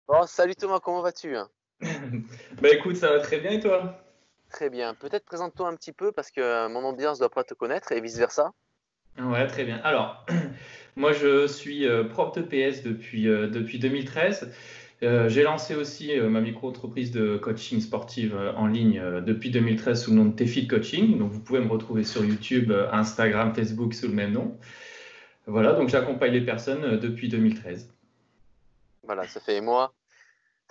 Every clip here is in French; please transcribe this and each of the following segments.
Bon, salut Thomas, comment vas-tu? Bah écoute, ça va très bien et toi? Très bien. Peut-être présente-toi un petit peu parce que mon audience ne doit pas te connaître et vice-versa. Ouais, très bien. Alors, moi je suis prof de PS depuis 2013. J'ai lancé aussi ma micro-entreprise de coaching sportive en ligne depuis 2013 sous le nom de TeFit Coaching. Donc vous pouvez me retrouver sur YouTube, Instagram, Facebook sous le même nom. Voilà, donc j'accompagne les personnes depuis 2013. Voilà, ça fait moi.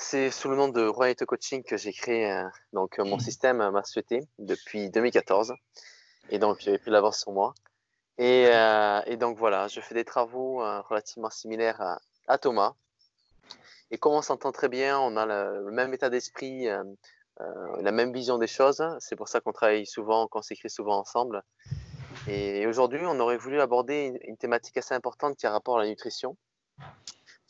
C'est sous le nom de Royalty Coaching que j'ai créé mon système m'a souhaité depuis 2014 et donc j'avais pris l'avance sur moi. Et donc voilà, je fais des travaux relativement similaires à Thomas. Et comme on s'entend très bien, on a le même état d'esprit, la même vision des choses. C'est pour ça qu'on travaille souvent, qu'on s'écrit souvent ensemble. Et aujourd'hui, on aurait voulu aborder une thématique assez importante qui a rapport à la nutrition,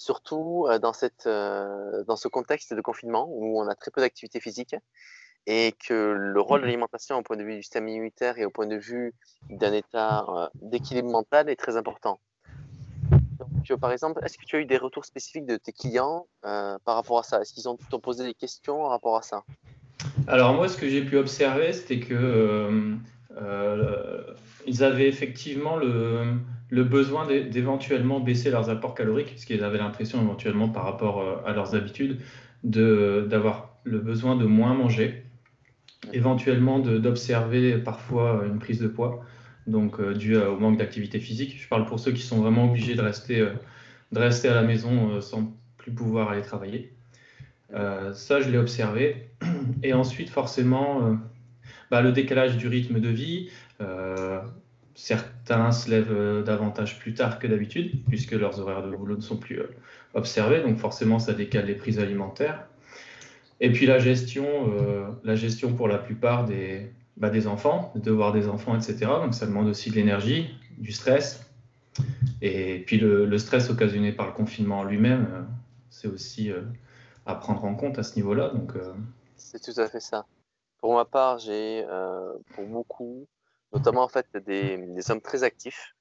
surtout dans ce contexte de confinement où on a très peu d'activité physique et que le rôle de l'alimentation au point de vue du système immunitaire et au point de vue d'un état d'équilibre mental est très important. Donc, par exemple, est-ce que tu as eu des retours spécifiques de tes clients par rapport à ça? Est-ce qu'ils t'ont posé des questions par rapport à ça? Alors moi, ce que j'ai pu observer, c'était que euh, ils avaient effectivement le besoin d'éventuellement baisser leurs apports caloriques, parce qu'ils avaient l'impression éventuellement par rapport à leurs habitudes d'avoir le besoin de moins manger, Mhm. éventuellement d'observer parfois une prise de poids, donc due au manque d'activité physique. Je parle pour ceux qui sont vraiment obligés de rester à la maison sans plus pouvoir aller travailler. Mhm. Ça, je l'ai observé. Et ensuite, forcément, le décalage du rythme de vie. euh, Certains se lèvent davantage plus tard que d'habitude, puisque leurs horaires de boulot ne sont plus observés, donc forcément ça décale les prises alimentaires. Et puis la gestion pour la plupart des enfants, de devoir des enfants, etc. Donc ça demande aussi de l'énergie, du stress. Et puis le stress occasionné par le confinement en lui-même, c'est aussi à prendre en compte à ce niveau-là. Donc, C'est tout à fait ça. Pour ma part, j'ai pour beaucoup, notamment en fait des hommes très actifs,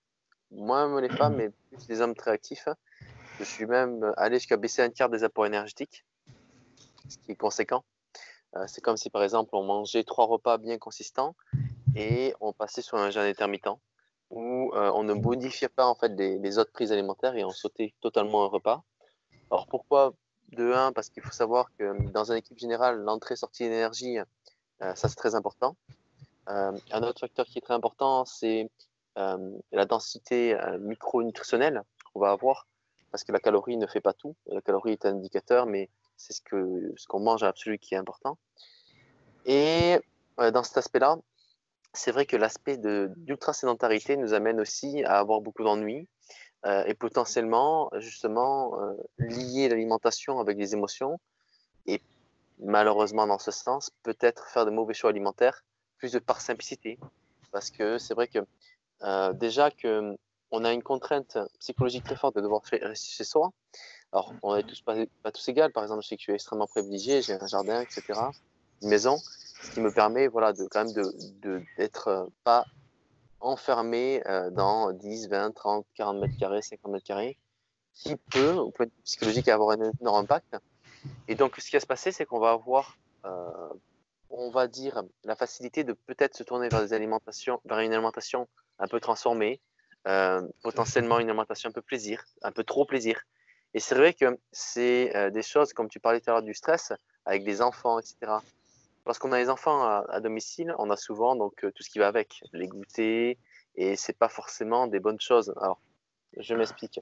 moins les femmes, mais plus les hommes très actifs. Je suis même allé jusqu'à baisser un tiers des apports énergétiques, ce qui est conséquent. C'est comme si par exemple on mangeait trois repas bien consistants et on passait sur un jeûne intermittent où on ne modifiait pas en fait les autres prises alimentaires et on sautait totalement un repas. Alors pourquoi? De un, parce qu'il faut savoir que dans une équipe générale, l'entrée-sortie d'énergie, ça c'est très important. Un autre facteur qui est très important, c'est la densité micronutritionnelle qu'on va avoir, parce que la calorie ne fait pas tout. La calorie est un indicateur, mais c'est ce qu'on mange à l'absolu qui est important. Et dans cet aspect-là, c'est vrai que l'aspect d'ultra-sédentarité nous amène aussi à avoir beaucoup d'ennuis et potentiellement, justement, lier l'alimentation avec les émotions et malheureusement, dans ce sens, peut-être faire de mauvais choix alimentaires, plus de par simplicité. Parce que c'est vrai que déjà que on a une contrainte psychologique très forte de devoir rester chez soi. Alors, on n'est tous pas tous égaux. Par exemple, je sais que je suis extrêmement privilégié, j'ai un jardin, etc., une maison, ce qui me permet, voilà, de quand même d'être pas enfermé dans 10, 20, 30, 40 mètres carrés, 50 mètres carrés, qui peut, au point de vue psychologique, avoir un énorme impact. Et donc, ce qui va se passer, c'est qu'on va avoir, on va dire, la facilité de peut-être se tourner vers une alimentation un peu transformée, potentiellement une alimentation un peu plaisir, un peu trop plaisir. Et c'est vrai que c'est des choses, comme tu parlais tout à l'heure du stress, avec des enfants, etc. Lorsqu'on a les enfants à domicile, on a souvent donc tout ce qui va avec, les goûters, et c'est pas forcément des bonnes choses. Alors, je m'explique.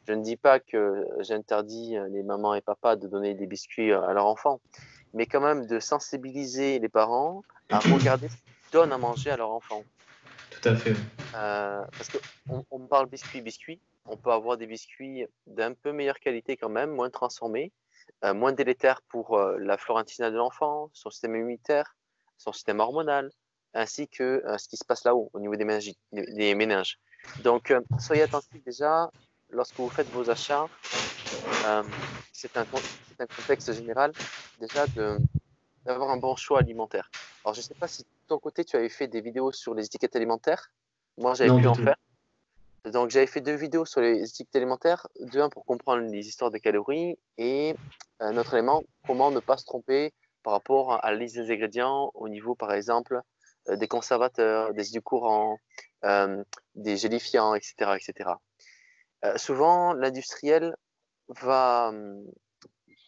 Je ne dis pas que j'interdis les mamans et papas de donner des biscuits à leurs enfants, mais quand même de sensibiliser les parents à regarder ce qu'ils donnent à manger à leurs enfants. tout à fait. Parce qu'on parle biscuits, on peut avoir des biscuits d'un peu meilleure qualité quand même, moins transformés, moins délétères pour la flore intestinale de l'enfant, son système immunitaire, son système hormonal, ainsi que ce qui se passe là-haut, au niveau des méninges. Donc, soyez attentifs déjà lorsque vous faites vos achats. euh, c'est un contexte général déjà d'avoir un bon choix alimentaire. Alors, je ne sais pas si de ton côté, tu avais fait des vidéos sur les étiquettes alimentaires. Moi, j'avais Non, pu du en tout. faire. Donc, j'avais fait 2 vidéos sur les étiquettes alimentaires. Un pour comprendre les histoires de calories et un autre élément, comment ne pas se tromper par rapport à la liste des ingrédients au niveau, par exemple, des conservateurs, des édulcorants, des gélifiants, etc., etc. Souvent, l'industriel va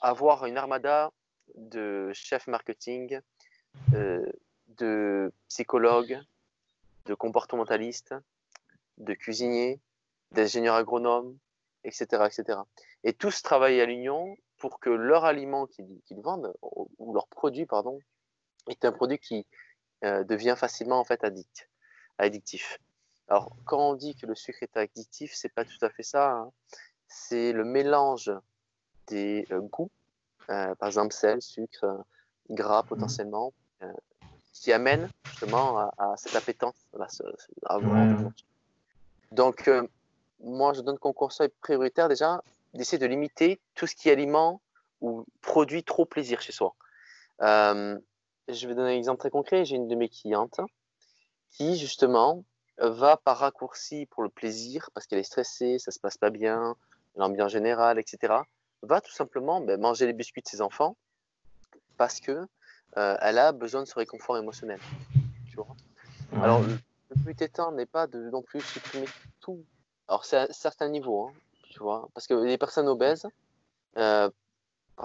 avoir une armada de chefs marketing, de psychologues, de comportementalistes, de cuisiniers, d'ingénieurs agronomes, etc., etc. Et tous travaillent à l'union pour que leur aliment qu'ils vendent, ou leur produit, pardon, est un produit qui devient facilement en fait addictif. Alors, quand on dit que le sucre est addictif, c'est pas tout à fait ça, hein. C'est le mélange des goûts, par exemple sel, sucre, gras potentiellement, qui amène justement à cette appétence à vouloir. Donc, moi, je donne comme conseil prioritaire déjà d'essayer de limiter tout ce qui est aliment ou produit trop plaisir chez soi. Je vais donner un exemple très concret. J'ai une de mes clientes qui, justement, va par raccourci pour le plaisir, parce qu'elle est stressée, ça se passe pas bien, l'ambiance générale, etc., va tout simplement manger les biscuits de ses enfants parce que elle a besoin de ce réconfort émotionnel. Tu vois. Ouais. Alors, le but étant n'est pas de non plus supprimer tout. Alors, c'est à un certain niveau, hein, tu vois, parce que les personnes obèses, par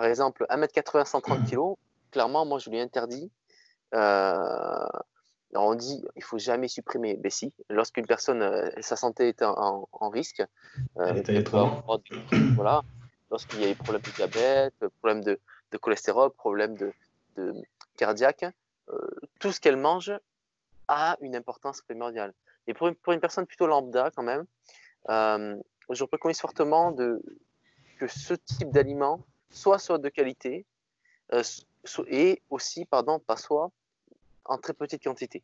exemple, 1m80, 130 kg, clairement, moi, je lui interdis. On dit il faut jamais supprimer. Mais si, lorsqu'une personne, sa santé est en risque, Elle elle est peut trop loin. avoir voilà, lorsqu'il y a des problèmes de diabète, problèmes de cholestérol, problèmes de cardiaque, tout ce qu'elle mange a une importance primordiale. Et pour une personne plutôt lambda, quand même, je préconise fortement que ce type d'aliment soit de qualité et aussi, pardon, pas soit en très petite quantité.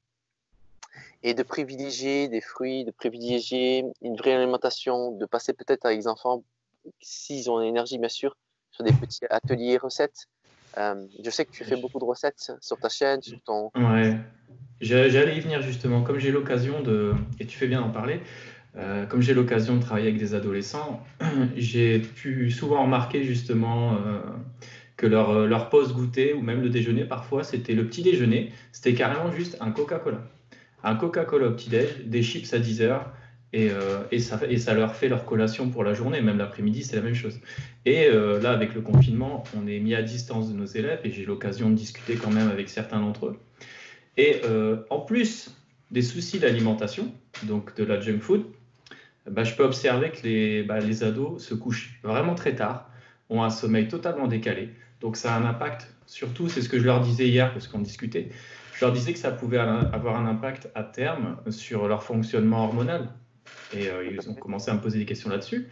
Et de privilégier des fruits, de privilégier une vraie alimentation, de passer peut-être avec les enfants, s'ils ont l'énergie, bien sûr, sur des petits ateliers recettes. Je sais que tu fais beaucoup de recettes sur ta chaîne, sur ton... Ouais, j'allais y venir justement. Comme j'ai l'occasion de, et tu fais bien d'en parler, comme j'ai l'occasion de travailler avec des adolescents, j'ai pu souvent remarquer justement que leur pause goûter ou même le déjeuner, parfois, c'était le petit déjeuner, c'était carrément juste un Coca-Cola. Un Coca-Cola au petit-déj, des chips à 10 heures, et ça leur fait leur collation pour la journée, même l'après-midi, c'est la même chose. Et là, avec le confinement, on est mis à distance de nos élèves, et j'ai l'occasion de discuter quand même avec certains d'entre eux. Et en plus des soucis d'alimentation, donc de la junk food, je peux observer que les ados se couchent vraiment très tard, ont un sommeil totalement décalé. Donc ça a un impact, surtout, c'est ce que je leur disais hier, parce qu'on discutait, je leur disais que ça pouvait avoir un impact à terme sur leur fonctionnement hormonal. Et ils ont commencé à me poser des questions là-dessus.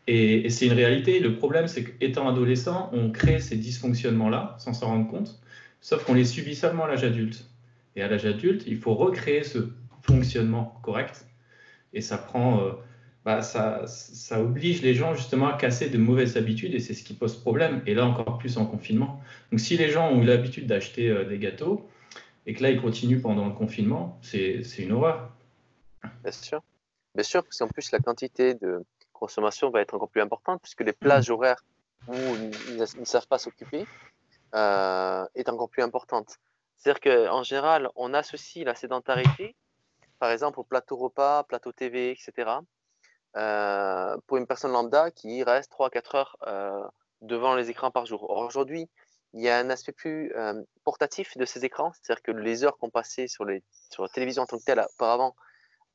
Et c'est une réalité. Le problème, c'est qu'étant adolescent, on crée ces dysfonctionnements-là sans s'en rendre compte, sauf qu'on les subit seulement à l'âge adulte. Et à l'âge adulte, il faut recréer ce fonctionnement correct. Et ça prend, ça oblige les gens justement à casser de mauvaises habitudes, et c'est ce qui pose problème. Et là, encore plus en confinement. Donc, si les gens ont eu l'habitude d'acheter des gâteaux et que là, ils continuent pendant le confinement, c'est une horreur. Bien sûr, parce qu'en plus, la quantité de consommation va être encore plus importante, puisque les plages horaires où ils ne savent pas s'occuper est encore plus importante. C'est-à-dire qu'en général, on associe la sédentarité, par exemple, au plateau repas, plateau TV, etc., pour une personne lambda qui reste 3-4 heures devant les écrans par jour. Or, aujourd'hui, il y a un aspect plus portatif de ces écrans, c'est-à-dire que les heures qu'on passait sur la télévision en tant que telle auparavant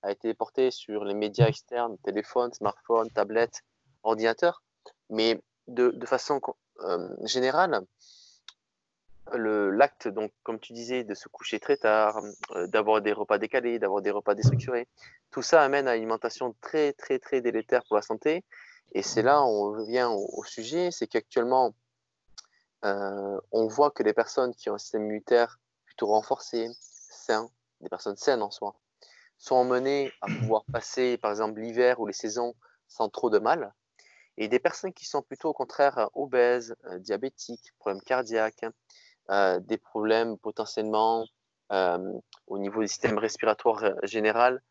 a été portée sur les médias externes, téléphone, smartphone, tablette, ordinateur, mais de façon générale, l'acte, donc, comme tu disais, de se coucher très tard, d'avoir des repas décalés, d'avoir des repas déstructurés, tout ça amène à une alimentation très, très, très délétère pour la santé. Et c'est là où on revient au sujet, c'est qu'actuellement, on voit que les personnes qui ont un système immunitaire plutôt renforcé, sain, des personnes saines en soi, sont emmenées à pouvoir passer, par exemple, l'hiver ou les saisons sans trop de mal. Et des personnes qui sont plutôt au contraire obèses, diabétiques, problèmes cardiaques, des problèmes potentiellement au niveau du système respiratoire général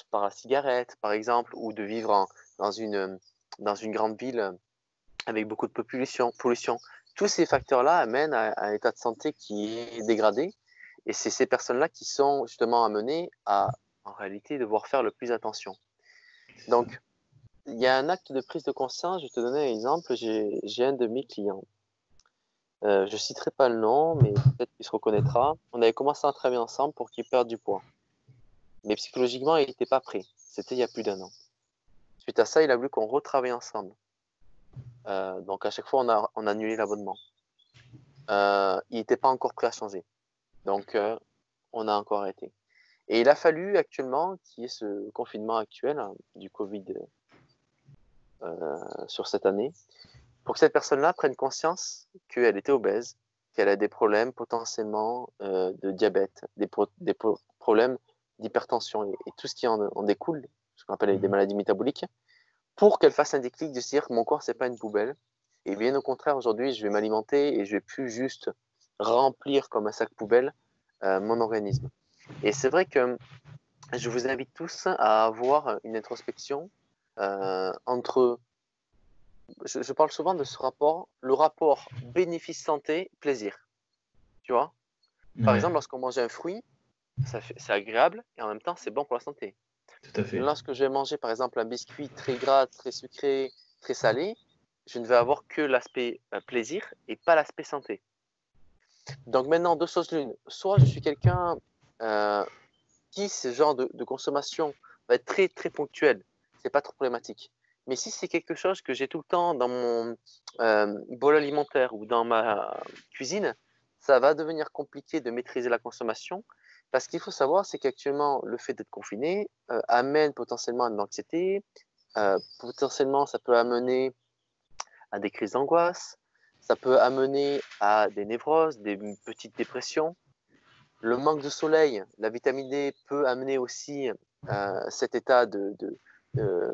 par la cigarette, par exemple, ou de vivre dans une grande ville avec beaucoup de pollution. Tous ces facteurs-là amènent à un état de santé qui est dégradé. Et c'est ces personnes-là qui sont justement amenées à, en réalité, devoir faire le plus attention. Donc, il y a un acte de prise de conscience. Je vais te donner un exemple. J'ai un de mes clients. Je citerai pas le nom, mais peut-être qu'il se reconnaîtra. On avait commencé à travailler ensemble pour qu'il perde du poids. Mais psychologiquement, il n'était pas prêt. C'était il y a plus d'1 an. Suite à ça, il a voulu qu'on retravaille ensemble. Donc, à chaque fois, on a annulé l'abonnement. Il n'était pas encore prêt à changer. Donc, on a encore arrêté. Et il a fallu actuellement qu'il y ait ce confinement actuel du Covid sur cette année pour que cette personne-là prenne conscience qu'elle était obèse, qu'elle a des problèmes potentiellement de diabète, des problèmes d'hypertension et tout ce qui en découle, ce qu'on appelle des maladies métaboliques, pour qu'elle fasse un déclic de se dire mon corps, c'est pas une poubelle. Et bien au contraire, aujourd'hui, je vais m'alimenter et je vais plus juste remplir comme un sac poubelle mon organisme. Et c'est vrai que je vous invite tous à avoir une introspection entre. Je parle souvent de ce rapport, le rapport bénéfice-santé-plaisir. Tu vois? Par exemple, lorsqu'on mange un fruit, c'est agréable et en même temps, c'est bon pour la santé. Tout à fait. Lorsque je vais manger, par exemple, un biscuit très gras, très sucré, très salé, je ne vais avoir que l'aspect plaisir et pas l'aspect santé. Donc maintenant, deux choses l'une. Soit je suis quelqu'un qui, ce genre de consommation, va être très, très ponctuel. C'est pas trop problématique. Mais si c'est quelque chose que j'ai tout le temps dans mon bol alimentaire ou dans ma cuisine, ça va devenir compliqué de maîtriser la consommation. Parce qu'il faut savoir, c'est qu'actuellement, le fait d'être confiné amène potentiellement à de l'anxiété. Potentiellement, ça peut amener à des crises d'angoisse. Ça peut amener à des névroses, des petites dépressions. Le manque de soleil, la vitamine D peut amener aussi cet état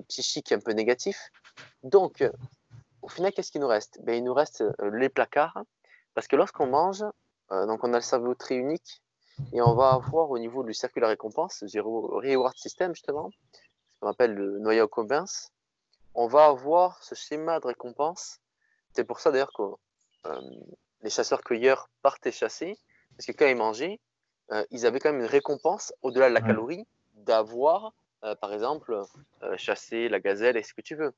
psychique un peu négatif. Donc, au final, qu'est-ce qu'il nous reste? Il nous reste les placards, parce que lorsqu'on mange, donc on a le cerveau très unique, et on va avoir au niveau du circuit de la récompense, Zero Reward System justement, ce qu'on appelle le noyau Combens, on va avoir ce schéma de récompense. C'est pour ça d'ailleurs que les chasseurs-cueilleurs partaient chasser, parce que quand ils mangeaient, ils avaient quand même une récompense au-delà de la calorie d'avoir, par exemple, chassé la gazelle et ce que tu veux.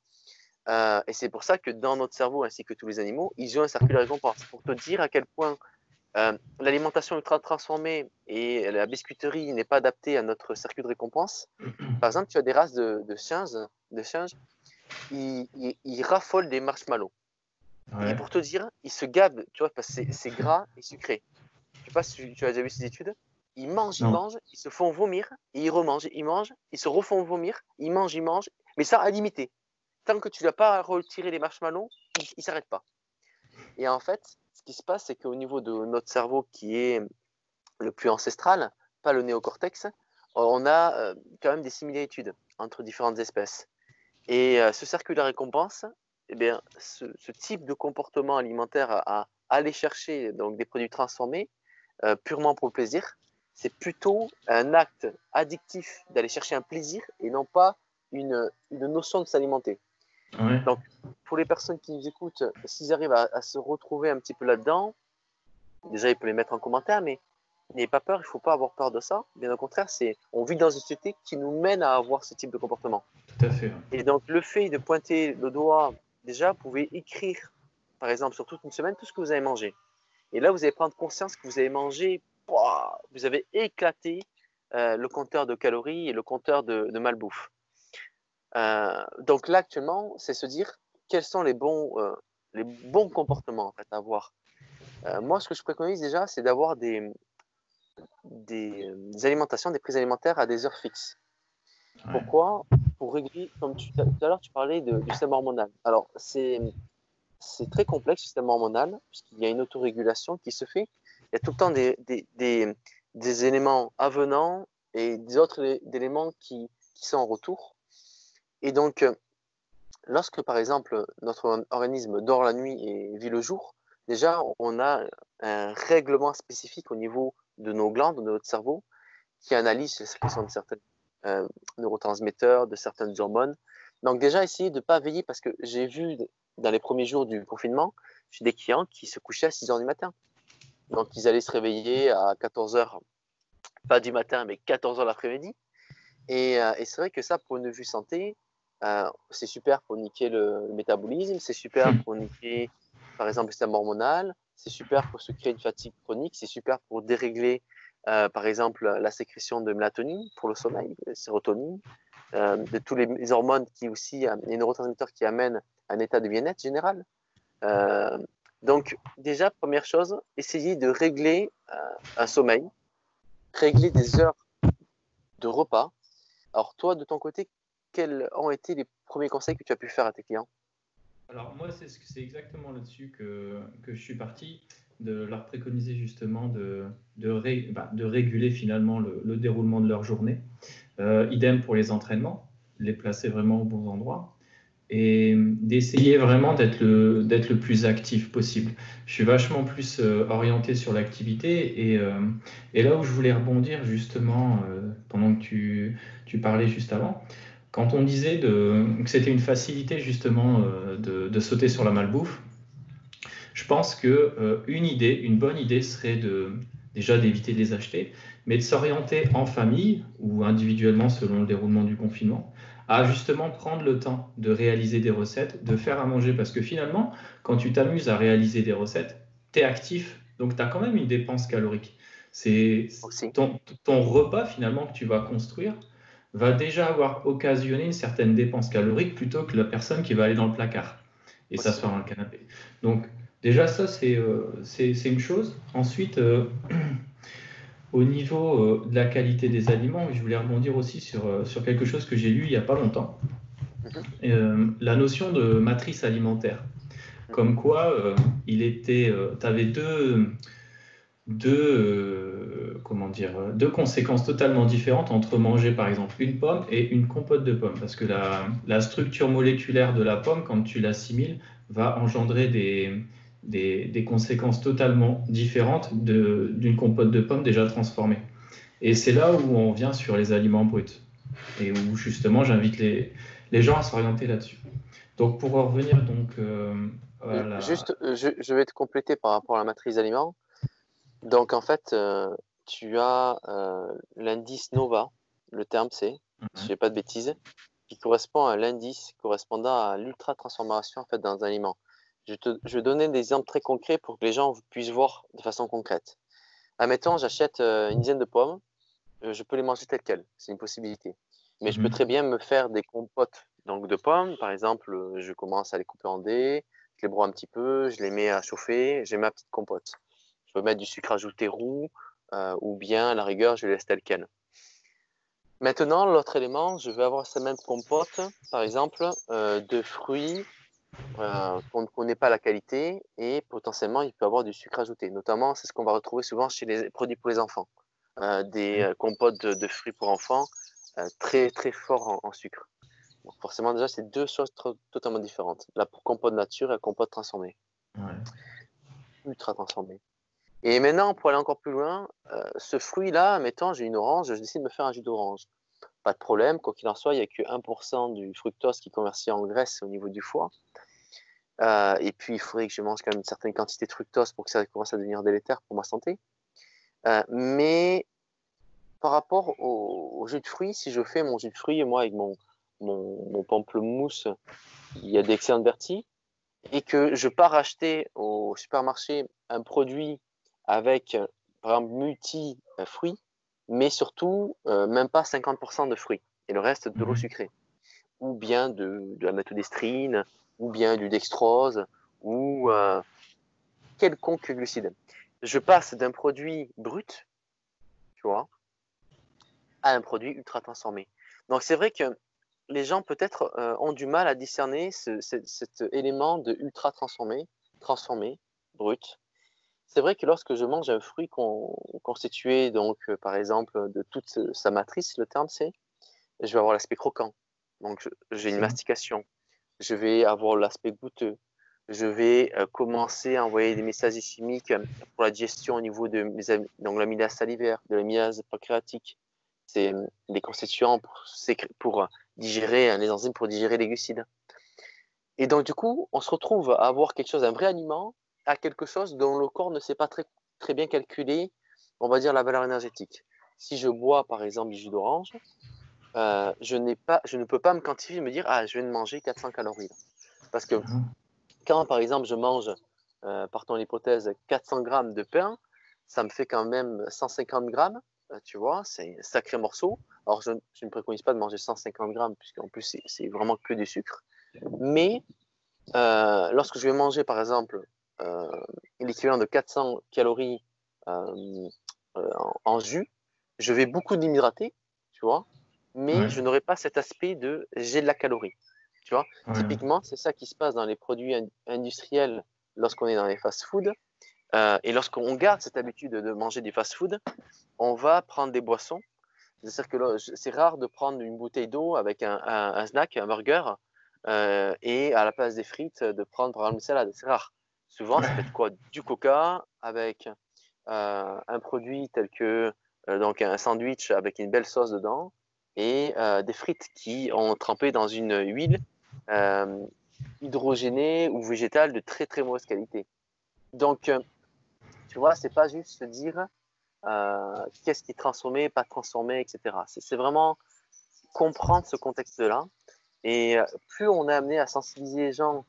Et c'est pour ça que dans notre cerveau, ainsi que tous les animaux, ils ont un circuit de récompense. Pour te dire à quel point l'alimentation ultra transformée et la biscuiterie n'est pas adaptée à notre circuit de récompense. Par exemple, tu as des races de singes, ils raffolent des marshmallows. Ouais. Et pour te dire, ils se gavent, tu vois, parce que c'est gras et sucré. Je sais pas si tu as déjà vu ces études. Ils mangent, ils se font vomir, et ils remangent, ils mangent, ils se refont vomir, ils mangent, mais ça à limiter. Tant que tu n'as pas retiré les marshmallows, ils ne s'arrêtent pas. Et en fait, ce qui se passe, c'est qu'au niveau de notre cerveau qui est le plus ancestral, pas le néocortex, on a quand même des similitudes entre différentes espèces. Et ce circuit de récompense, eh bien, ce type de comportement alimentaire à aller chercher donc, des produits transformés purement pour le plaisir, c'est plutôt un acte addictif d'aller chercher un plaisir et non pas une notion de s'alimenter. Ouais. Donc, pour les personnes qui nous écoutent, s'ils arrivent à se retrouver un petit peu là-dedans, déjà, ils peuvent les mettre en commentaire, mais n'ayez pas peur, il ne faut pas avoir peur de ça. Bien au contraire, on vit dans une société qui nous mène à avoir ce type de comportement. Tout à fait. Et donc, le fait de pointer le doigt, déjà, vous pouvez écrire, par exemple, sur toute une semaine, tout ce que vous avez mangé. Et là, vous allez prendre conscience que vous avez mangé, vous avez éclaté le compteur de calories et le compteur de malbouffe. Donc là, actuellement, c'est se dire quels sont les bons comportements en fait, à avoir. Moi, ce que je préconise déjà, c'est d'avoir des alimentations, des prises alimentaires à des heures fixes. Ouais. Pourquoi? Pour régler, comme tout à l'heure, tu parlais du système hormonal. Alors, c'est très complexe, le système hormonal, puisqu'il y a une autorégulation qui se fait. Il y a tout le temps des éléments avenants et des autres éléments qui sont en retour. Et donc, lorsque, par exemple, notre organisme dort la nuit et vit le jour, déjà, on a un règlement spécifique au niveau de nos glandes, de notre cerveau, qui analyse la sécrétion de certaines neurotransmetteurs, de certaines hormones. Donc déjà, essayer de ne pas veiller parce que j'ai vu dans les premiers jours du confinement, j'ai des clients qui se couchaient à 6 heures du matin. Donc ils allaient se réveiller à 14 heures, pas du matin, mais 14 heures l'après-midi. Et c'est vrai que ça, pour une vue santé, c'est super pour niquer le métabolisme, c'est super pour niquer, par exemple, le système hormonal, c'est super pour se créer une fatigue chronique, c'est super pour dérégler, par exemple, la sécrétion de mélatonine pour le sommeil, sérotonine, de tous les hormones qui aussi, les neurotransmetteurs qui amènent un état de bien-être général. Donc, déjà, première chose, essayer de régler un sommeil, régler des heures de repas. Alors, toi, de ton côté, quels ont été les premiers conseils que tu as pu faire à tes clients? Alors moi, c'est exactement là-dessus que je suis parti, de leur préconiser justement de réguler finalement le déroulement de leur journée. Idem pour les entraînements, les placer vraiment aux bons endroits et d'essayer vraiment d'être le plus actif possible. Je suis vachement plus orienté sur l'activité et là où je voulais rebondir justement pendant que tu parlais juste avant, quand on disait que c'était une facilité justement de sauter sur la malbouffe, je pense que une bonne idée serait déjà d'éviter de les acheter, mais de s'orienter en famille ou individuellement selon le déroulement du confinement, à justement prendre le temps de réaliser des recettes, de faire à manger, parce que finalement, quand tu t'amuses à réaliser des recettes, tu es actif, donc tu as quand même une dépense calorique. C'est Aussi. ton repas finalement que tu vas construire va déjà avoir occasionné une certaine dépense calorique plutôt que la personne qui va aller dans le placard et Aussi. s'asseoir dans le canapé. Donc déjà ça c'est une chose. Ensuite au niveau de la qualité des aliments, je voulais rebondir aussi sur quelque chose que j'ai lu il n'y a pas longtemps. La notion de matrice alimentaire. Comme quoi tu avais deux conséquences totalement différentes entre manger par exemple une pomme et une compote de pomme. Parce que la structure moléculaire de la pomme, quand tu l'assimiles, va engendrer des conséquences totalement différentes d'une compote de pomme déjà transformée. Et c'est là où on vient sur les aliments bruts. Et où justement j'invite les gens à s'orienter là-dessus. Donc pour en revenir donc à Juste, je vais te compléter par rapport à la matrice d'aliments. Donc, en fait, tu as l'indice NOVA, le terme c'est, si je ne fais pas de bêtises, qui correspond à l'indice correspondant à l'ultra-transformation en fait, dans un aliment. Je vais donner des exemples très concrets pour que les gens puissent voir de façon concrète. Admettons, j'achète une dizaine de pommes, je peux les manger telles quelles, c'est une possibilité. Mais je peux très bien me faire des compotes donc, de pommes. Par exemple, je commence à les couper en dés, je les broie un petit peu, je les mets à chauffer, j'ai ma petite compote. Je peux mettre du sucre ajouté roux ou bien, à la rigueur, je laisse tel quel. Maintenant, l'autre élément, je vais avoir cette même compote, par exemple, de fruits qu'on ne connaît pas la qualité et potentiellement, il peut avoir du sucre ajouté. Notamment, c'est ce qu'on va retrouver souvent chez les produits pour les enfants. Des compotes de fruits pour enfants très, très forts en sucre. Donc forcément, déjà, c'est deux choses totalement différentes. La compote nature et la compote transformée. Ouais. Ultra transformée. Et maintenant, pour aller encore plus loin, ce fruit-là, mettons, j'ai une orange, je décide de me faire un jus d'orange. Pas de problème, quoi qu'il en soit, il n'y a que 1% du fructose qui est converti en graisse au niveau du foie. Et puis, il faudrait que je mange quand même une certaine quantité de fructose pour que ça commence à devenir délétère pour ma santé. Mais par rapport au jus de fruits, si je fais mon jus de fruits, moi, avec mon pamplemousse, il y a d'excellentes vertus, et que je pars acheter au supermarché un produit avec, par exemple, multi-fruits, mais surtout même pas 50% de fruits, et le reste de l'eau sucrée, ou bien de la maltodextrine, ou bien du dextrose, ou quelconque glucide. Je passe d'un produit brut, tu vois, à un produit ultra transformé. Donc c'est vrai que les gens peut-être ont du mal à discerner cet élément de ultra transformé, brut. C'est vrai que lorsque je mange un fruit constitué, donc, par exemple, de toute sa matrice, le terme c'est, je vais avoir l'aspect croquant. Donc, j'ai une mastication. Je vais avoir l'aspect goûteux. Je vais commencer à envoyer des messages chimiques pour la digestion au niveau de donc l'amylase salivaire, de l'amylase pancréatique, c'est les constituants pour digérer, les enzymes pour digérer les glucides. Et donc, du coup, on se retrouve à avoir quelque chose, un vrai aliment, à quelque chose dont le corps ne sait pas très, très bien calculer, on va dire, la valeur énergétique. Si je bois, par exemple, du jus d'orange, je ne peux pas me quantifier et me dire, ah, je viens de manger 400 calories. Parce que quand, par exemple, je mange, partons l'hypothèse, 400 grammes de pain, ça me fait quand même 150 grammes, tu vois, c'est un sacré morceau. Alors, je ne préconise pas de manger 150 grammes, puisqu'en plus, c'est vraiment que du sucre. Mais lorsque je vais manger, par exemple, l'équivalent de 400 calories en jus, je vais beaucoup m'hydrater, tu vois, mais Ouais, je n'aurai pas cet aspect de j'ai de la calorie. Tu vois, ouais, typiquement, c'est ça qui se passe dans les produits industriels lorsqu'on est dans les fast-foods. Et lorsqu'on garde cette habitude de manger du fast-food, on va prendre des boissons. C'est-à-dire que c'est rare de prendre une bouteille d'eau avec un snack, un burger, et à la place des frites, de prendre par exemple une salade. C'est rare. Souvent, ça ouais. peut être quoi? Du coca avec un produit tel que donc un sandwich avec une belle sauce dedans et des frites qui ont trempé dans une huile euh, hydrogénée ou végétale de très très mauvaise qualité. Donc, tu vois, c'est pas juste se dire qu'est-ce qui est transformé, pas transformé, etc. C'est vraiment comprendre ce contexte-là. Et plus on est amené à sensibiliser les gens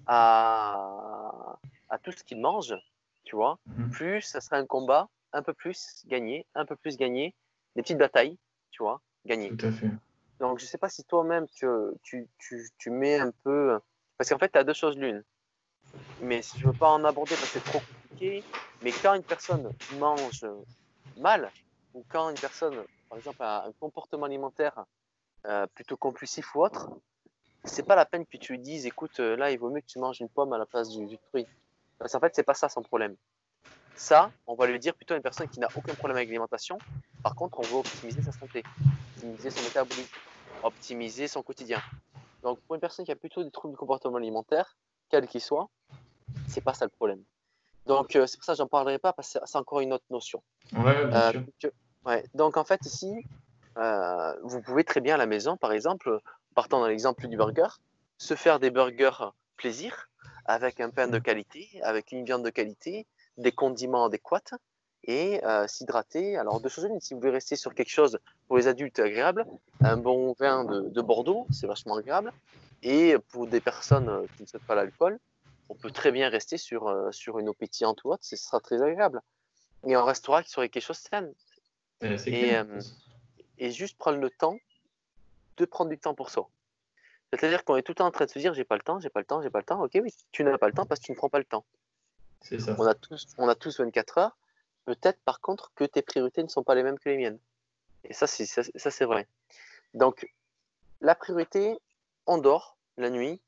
à tout ce qu'ils mangent, tu vois, Mhm. plus ça sera un combat un peu plus gagné, des petites batailles, tu vois, gagnées. Tout à fait. Donc, je sais pas si toi-même, tu mets un peu... Parce qu'en fait, tu as deux choses l'une. Mais si je veux pas en aborder parce que c'est trop compliqué, mais quand une personne mange mal, ou quand une personne, par exemple, a un comportement alimentaire plutôt compulsif ou autre, c'est pas la peine que tu lui dises, écoute, là, il vaut mieux que tu manges une pomme à la place du fruit. Parce qu'en fait, c'est pas ça son problème. Ça, on va lui dire plutôt à une personne qui n'a aucun problème avec l'alimentation. Par contre, on veut optimiser sa santé, optimiser son métabolisme, optimiser son quotidien. Donc, pour une personne qui a plutôt des troubles du comportement alimentaire, quel qu'il soit, c'est pas ça le problème. Donc, c'est pour ça que j'en parlerai pas parce que c'est encore une autre notion. Ouais, bien sûr. Ouais. Donc, en fait, ici, vous pouvez très bien à la maison, par exemple, partant dans l'exemple du burger, se faire des burgers plaisir avec un pain de qualité, avec une viande de qualité, des condiments adéquats et s'hydrater. Alors, deux choses l'une, si vous voulez rester sur quelque chose pour les adultes agréable, un bon vin de Bordeaux, c'est vachement agréable. Et pour des personnes qui ne souhaitent pas l'alcool, on peut très bien rester sur une eau pétillante ou autre, ce sera très agréable. Et on restera sur quelque chose de sain. C'est Et, clair. euh, et juste prendre le temps de prendre du temps pour soi. C'est-à-dire qu'on est tout le temps en train de se dire j'ai pas le temps, j'ai pas le temps, j'ai pas le temps. Ok, oui, tu n'as pas le temps parce que tu ne prends pas le temps. C'est ça. On a tous 24 heures. Peut-être par contre que tes priorités ne sont pas les mêmes que les miennes. Et ça, c'est vrai. Donc, la priorité, on dort la nuit,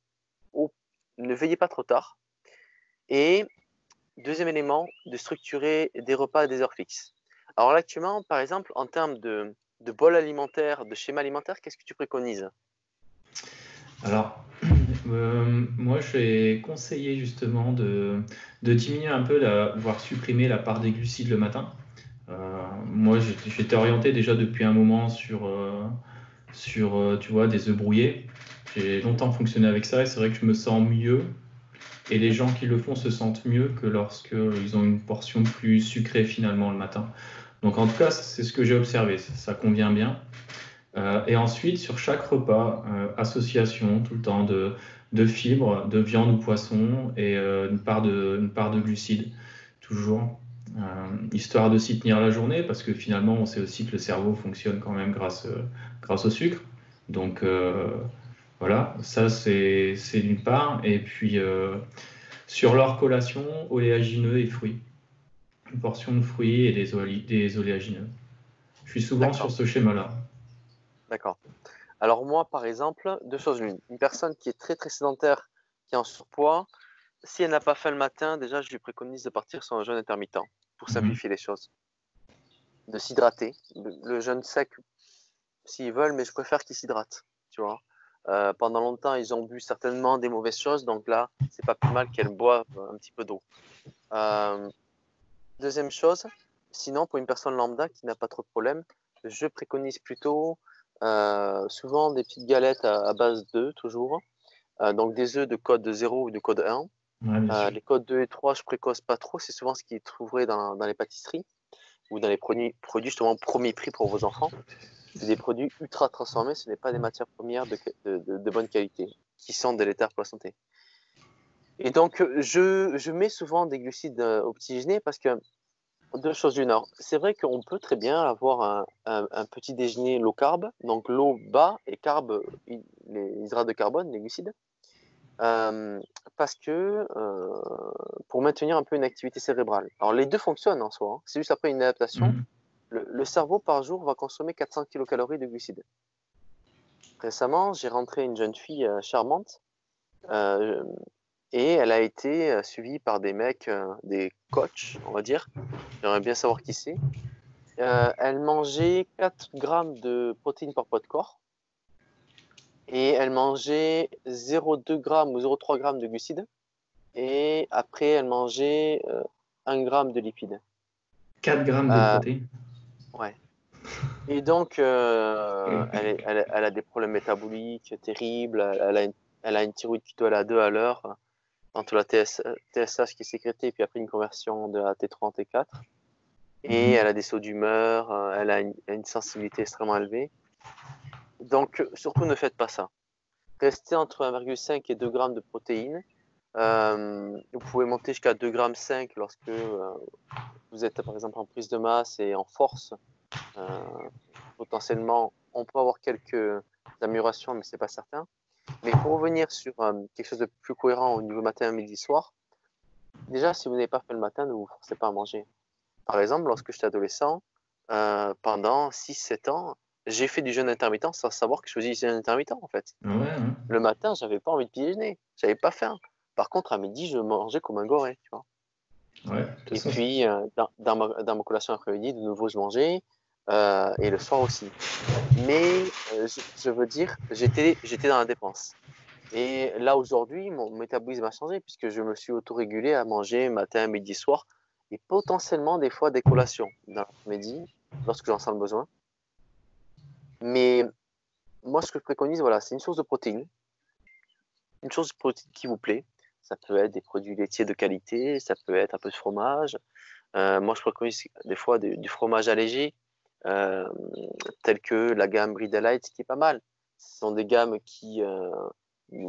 ou ne veillez pas trop tard. Et deuxième élément, de structurer des repas à des heures fixes. Alors là, actuellement, par exemple, en termes de bol alimentaire, de schéma alimentaire, qu'est-ce que tu préconises? Alors, moi, j'ai conseillé justement de diminuer un peu, voire supprimer la part des glucides le matin. Moi, j'étais orienté déjà depuis un moment sur tu vois, des œufs brouillés. J'ai longtemps fonctionné avec ça et c'est vrai que je me sens mieux. Et les gens qui le font se sentent mieux que lorsqu'ils ont une portion plus sucrée finalement le matin. Donc en tout cas, c'est ce que j'ai observé, ça convient bien. Et ensuite, sur chaque repas, association tout le temps de fibres, de viande ou poisson et une part de glucides, toujours, histoire de s'y tenir la journée, parce que finalement, on sait aussi que le cerveau fonctionne quand même grâce au sucre. Donc voilà, ça c'est d'une part. Et puis sur leur collation, oléagineux et fruits. Une portion de fruits et des oléagineux. Je suis souvent sur D'accord, ce schéma-là. d'accord. Alors moi, par exemple, deux choses l'une. Une personne qui est très très sédentaire, qui est en surpoids, si elle n'a pas faim le matin, déjà, je lui préconise de partir sur un jeûne intermittent pour Mhm. simplifier les choses. De s'hydrater. Le jeûne sec, s'ils veulent, mais je préfère qu'ils s'hydratent, tu vois. Pendant longtemps, ils ont bu certainement des mauvaises choses, donc là, c'est pas plus mal qu'elles boivent un petit peu d'eau. Euh, Deuxième chose, sinon, pour une personne lambda qui n'a pas trop de problème, je préconise plutôt souvent des petites galettes à base d'œufs, toujours. Donc des œufs de code 0 ou de code 1. Ouais, bien sûr. Les codes 2 et 3, je précose pas trop. C'est souvent ce qu'ils trouveraient dans les pâtisseries ou dans les produits justement premier prix pour vos enfants. C'est des produits ultra transformés. Ce n'est pas des matières premières de bonne qualité qui sont délétères pour la santé. Et donc, je mets souvent des glucides au petit déjeuner parce que deux choses d'une heure. C'est vrai qu'on peut très bien avoir un petit déjeuner low carb, donc low bas et carb, les hydrates de carbone, les glucides, parce que pour maintenir un peu une activité cérébrale. Alors les deux fonctionnent en soi, hein. C'est juste après une adaptation. Mhm. Le cerveau par jour va consommer 400 kilocalories de glucides. Récemment, j'ai rentré une jeune fille charmante. Euh, Et elle a été suivie par des mecs, des coachs, on va dire. J'aimerais bien savoir qui c'est. Elle mangeait 4 grammes de protéines par poids de corps. Et elle mangeait 0,2 grammes ou 0,3 grammes de glucides. Et après, elle mangeait 1 gramme de lipides. 4 grammes de Euh, protéines. ouais. Et donc, Oui. elle a des problèmes métaboliques terribles. Elle a une thyroïde qui doit aller à 2 à l'heure, entre la TSH qui est sécrétée et puis après une conversion de la T3 en T4. Et elle a des sauts d'humeur, elle a une sensibilité extrêmement élevée. Donc, surtout ne faites pas ça. Restez entre 1,5 et 2 grammes de protéines. Vous pouvez monter jusqu'à 2,5 grammes lorsque vous êtes par exemple en prise de masse et en force. Potentiellement, on peut avoir quelques améliorations, mais c'est pas certain. Mais pour revenir sur quelque chose de plus cohérent au niveau matin, midi, soir, déjà, si vous n'avez pas fait le matin, ne vous forcez pas à manger. Par exemple, lorsque j'étais adolescent, pendant 6-7 ans, j'ai fait du jeûne intermittent sans savoir que je faisais du jeûne intermittent, en fait. Ouais, ouais. Le matin, j'avais pas envie de petit déjeuner. J'avais pas faim. Par contre, à midi, je mangeais comme un goré, tu vois. Ouais, de toute Et façon, puis, dans ma collation après-midi, de nouveau, je mangeais. Et le soir aussi. Mais, je veux dire, j'étais dans la dépense. Et là, aujourd'hui, mon métabolisme a changé puisque je me suis autorégulé à manger matin, midi, soir et potentiellement des fois des collations dans l'après-midi lorsque j'en sens le besoin. Mais moi, ce que je préconise, voilà, c'est une source de protéines, une source de protéines qui vous plaît. Ça peut être des produits laitiers de qualité, ça peut être un peu de fromage. Moi, je préconise des fois du fromage allégé, euh, tel que la gamme Brida Light, qui est pas mal. Ce sont des gammes où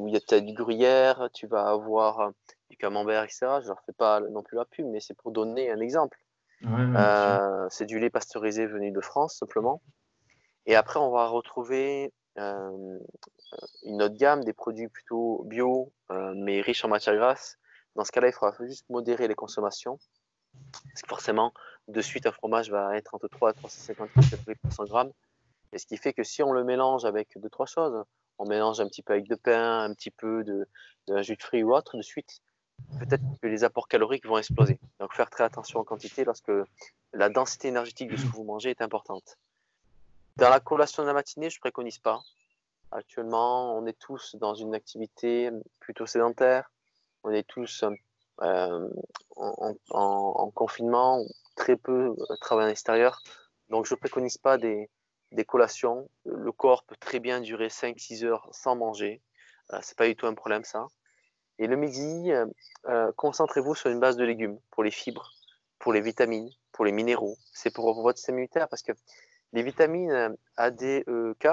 il y a peut-être du gruyère, tu vas avoir du camembert, etc. Je leur fais pas non plus la pub, mais c'est pour donner un exemple. ouais, ouais, bien sûr. C'est du lait pasteurisé venu de France, simplement. Et après, on va retrouver une autre gamme, des produits plutôt bio, mais riches en matières grasses. Dans ce cas-là, il faudra juste modérer les consommations. Parce que forcément, de suite, un fromage va être entre 3 et 350 calories pour 100 grammes. Et ce qui fait que si on le mélange avec deux, trois choses, on mélange un petit peu avec de pain, un petit peu de jus de fruits ou autre, de suite, peut-être que les apports caloriques vont exploser. Donc faire très attention en quantité lorsque la densité énergétique de ce que vous mangez est importante. Dans la collation de la matinée, je ne préconise pas. Actuellement, on est tous dans une activité plutôt sédentaire. On est tous en confinement, très peu travail à l'extérieur. Donc, je ne préconise pas des collations. Le corps peut très bien durer 5-6 heures sans manger. C'est pas du tout un problème, ça. Et le midi, concentrez-vous sur une base de légumes pour les fibres, pour les vitamines, pour les minéraux. C'est pour votre système immunitaire parce que les vitamines A, D, E, K,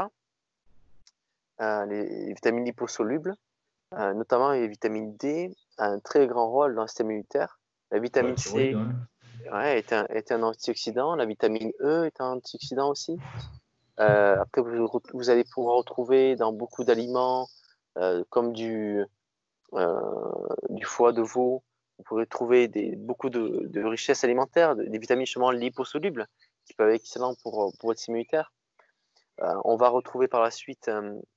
les vitamines liposolubles, notamment les vitamines D, a un très grand rôle dans le système immunitaire. La Pour la vitamine thyroïde, C, ouais. ouais, est un antioxydant. La vitamine E est un antioxydant aussi. Après, vous allez pouvoir retrouver dans beaucoup d'aliments, comme du foie de veau. Vous pourrez trouver beaucoup de richesses alimentaires, des vitamines justement liposolubles, qui peuvent être excellentes pour votre système immunitaire. On va retrouver par la suite,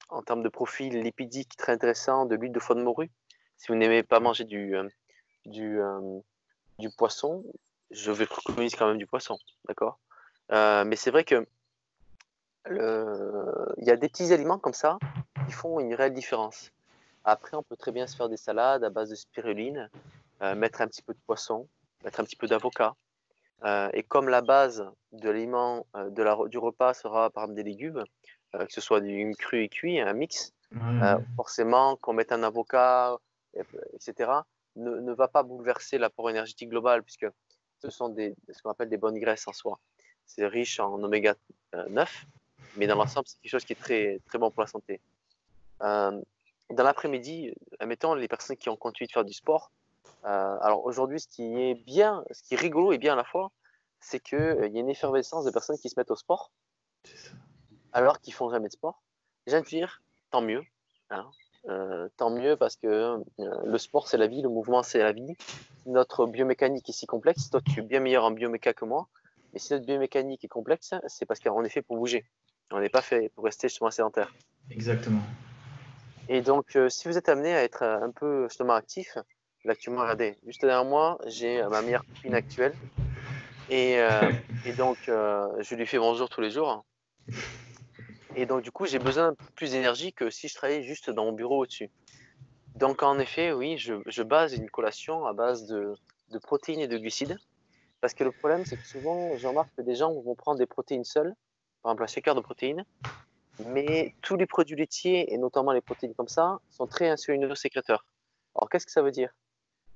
en termes de profil lipidique très intéressant, de l'huile de foie de morue. Si vous n'aimez pas manger du, euh, du poisson, je vais préconiser quand même du poisson, d'accord. Mais c'est vrai que il y a des petits aliments comme ça qui font une réelle différence. Après, on peut très bien se faire des salades à base de spiruline, mettre un petit peu de poisson, mettre un petit peu d'avocat. Et comme la base de l'aliment, du repas sera par exemple des légumes, que ce soit des légumes crus et cuits, un mix, Ouais. forcément qu'on mette un avocat, etc., ne va pas bouleverser l'apport énergétique global, puisque ce sont ce qu'on appelle des bonnes graisses en soi. C'est riche en oméga 9, mais dans l'ensemble, c'est quelque chose qui est très, très bon pour la santé. Dans l'après-midi, admettons les personnes qui ont continué de faire du sport. Alors aujourd'hui, ce qui est bien, ce qui est rigolo et bien à la fois, c'est qu'il y a une effervescence de personnes qui se mettent au sport C'est ça. alors qu'ils font jamais de sport. J'ai envie de dire, tant mieux. Hein. Tant mieux parce que le sport, c'est la vie, le mouvement, c'est la vie. Notre biomécanique est si complexe. Toi, tu es bien meilleur en bioméca que moi. Mais si notre biomécanique est complexe, c'est parce qu'on est fait pour bouger. On n'est pas fait pour rester justement sédentaire. Exactement. Et donc, si vous êtes amené à être un peu justement actif, là, actuellement, regardez, juste derrière moi, j'ai ma meilleure copine actuelle. Et, euh, et donc, je lui fais bonjour tous les jours. Et donc, du coup, j'ai besoin de plus d'énergie que si je travaillais juste dans mon bureau au-dessus. Donc, en effet, oui, je base une collation à base de protéines et de glucides. Parce que le problème, c'est que souvent, je remarque que des gens vont prendre des protéines seules, par exemple un shaker de protéines, mais tous les produits laitiers, et notamment les protéines comme ça, sont très insulinosécréteurs. Alors, qu'est-ce que ça veut dire?